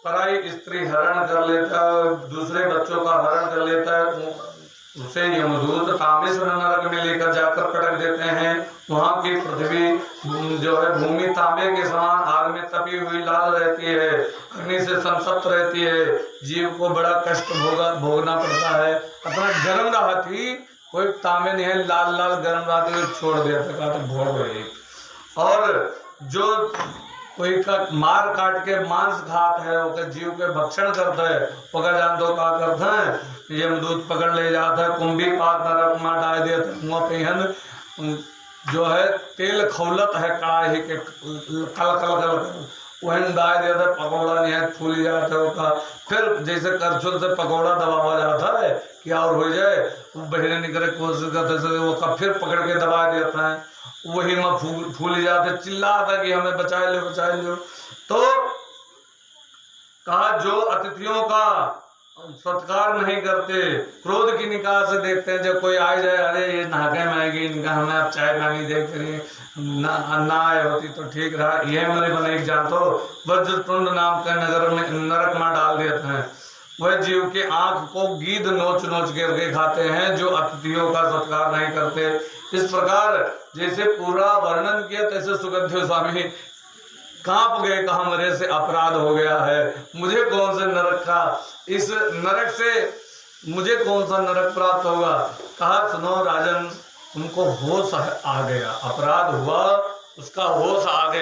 पराई स्त्री हरण कर लेता है, दूसरे बच्चों का हरण कर लेता है, उसे यमदूत तामिश्र नरक में लेकर जाकर पटक देते हैं। वहां की पृथ्वी जो है भूमि तांबे के समान आग में तपी हुई लाल रहती है, अग्नि से संतप्त रहती है, जीव को बड़ा कष्ट भोगना पड़ता है। अपना गर्म रहा थी, कोई तांबे नहीं है, लाल लाल गर्म रहते हुए छोड़ दिया था, कहा तो भोग रही। और जो कोई का मार काट के मांस खात है, वो जीव के भक्षण करता है, पकड़ जान दो का करता है, यमदूत पकड़ ले जाता है, कुंभी पाक नरक में डाल देता है। मुँह पेहन जो है तेल खौलत है कड़ाही के कल कल कल वहन डाल देता है, पकौड़ा नहीं है, फूल जाता है उसका। फिर जैसे करछुल से पकौड़ा दबाया जाता है कि और हो जाए, वो बहिरे निकले कोशिश करते वो का फिर पकड़ के दबा देता है, वही में फूल जाते, चिल्लाता कि हमें बचा लो बचा लो। तो कहा जो अतिथियों का सत्कार नहीं करते, क्रोध की निकाह से देखते हैं, जब कोई आ जाए, अरे ये नहाके में आएगी, इनका हमें अब चाय पानी देख करिए, ना आए होती तो ठीक रहा, ये मेरे बने जान तो वज्रतुंड नाम के नगर में नरक में डाल देते हैं। वह जीव के आंख को गीद नोच नोच करके खाते हैं जो अतिथियों का सत्कार नहीं करते। इस प्रकार जैसे पूरा वर्णन किया तैसे सुखदेव स्वामी कांप गए, कहा मेरे से अपराध हो गया है, मुझे कौन से नरक का, इस नरक से मुझे कौन सा नरक प्राप्त होगा। कहा सुनो राजन, तुमको होश आ गया, अपराध हुआ, उसका होश आ गया।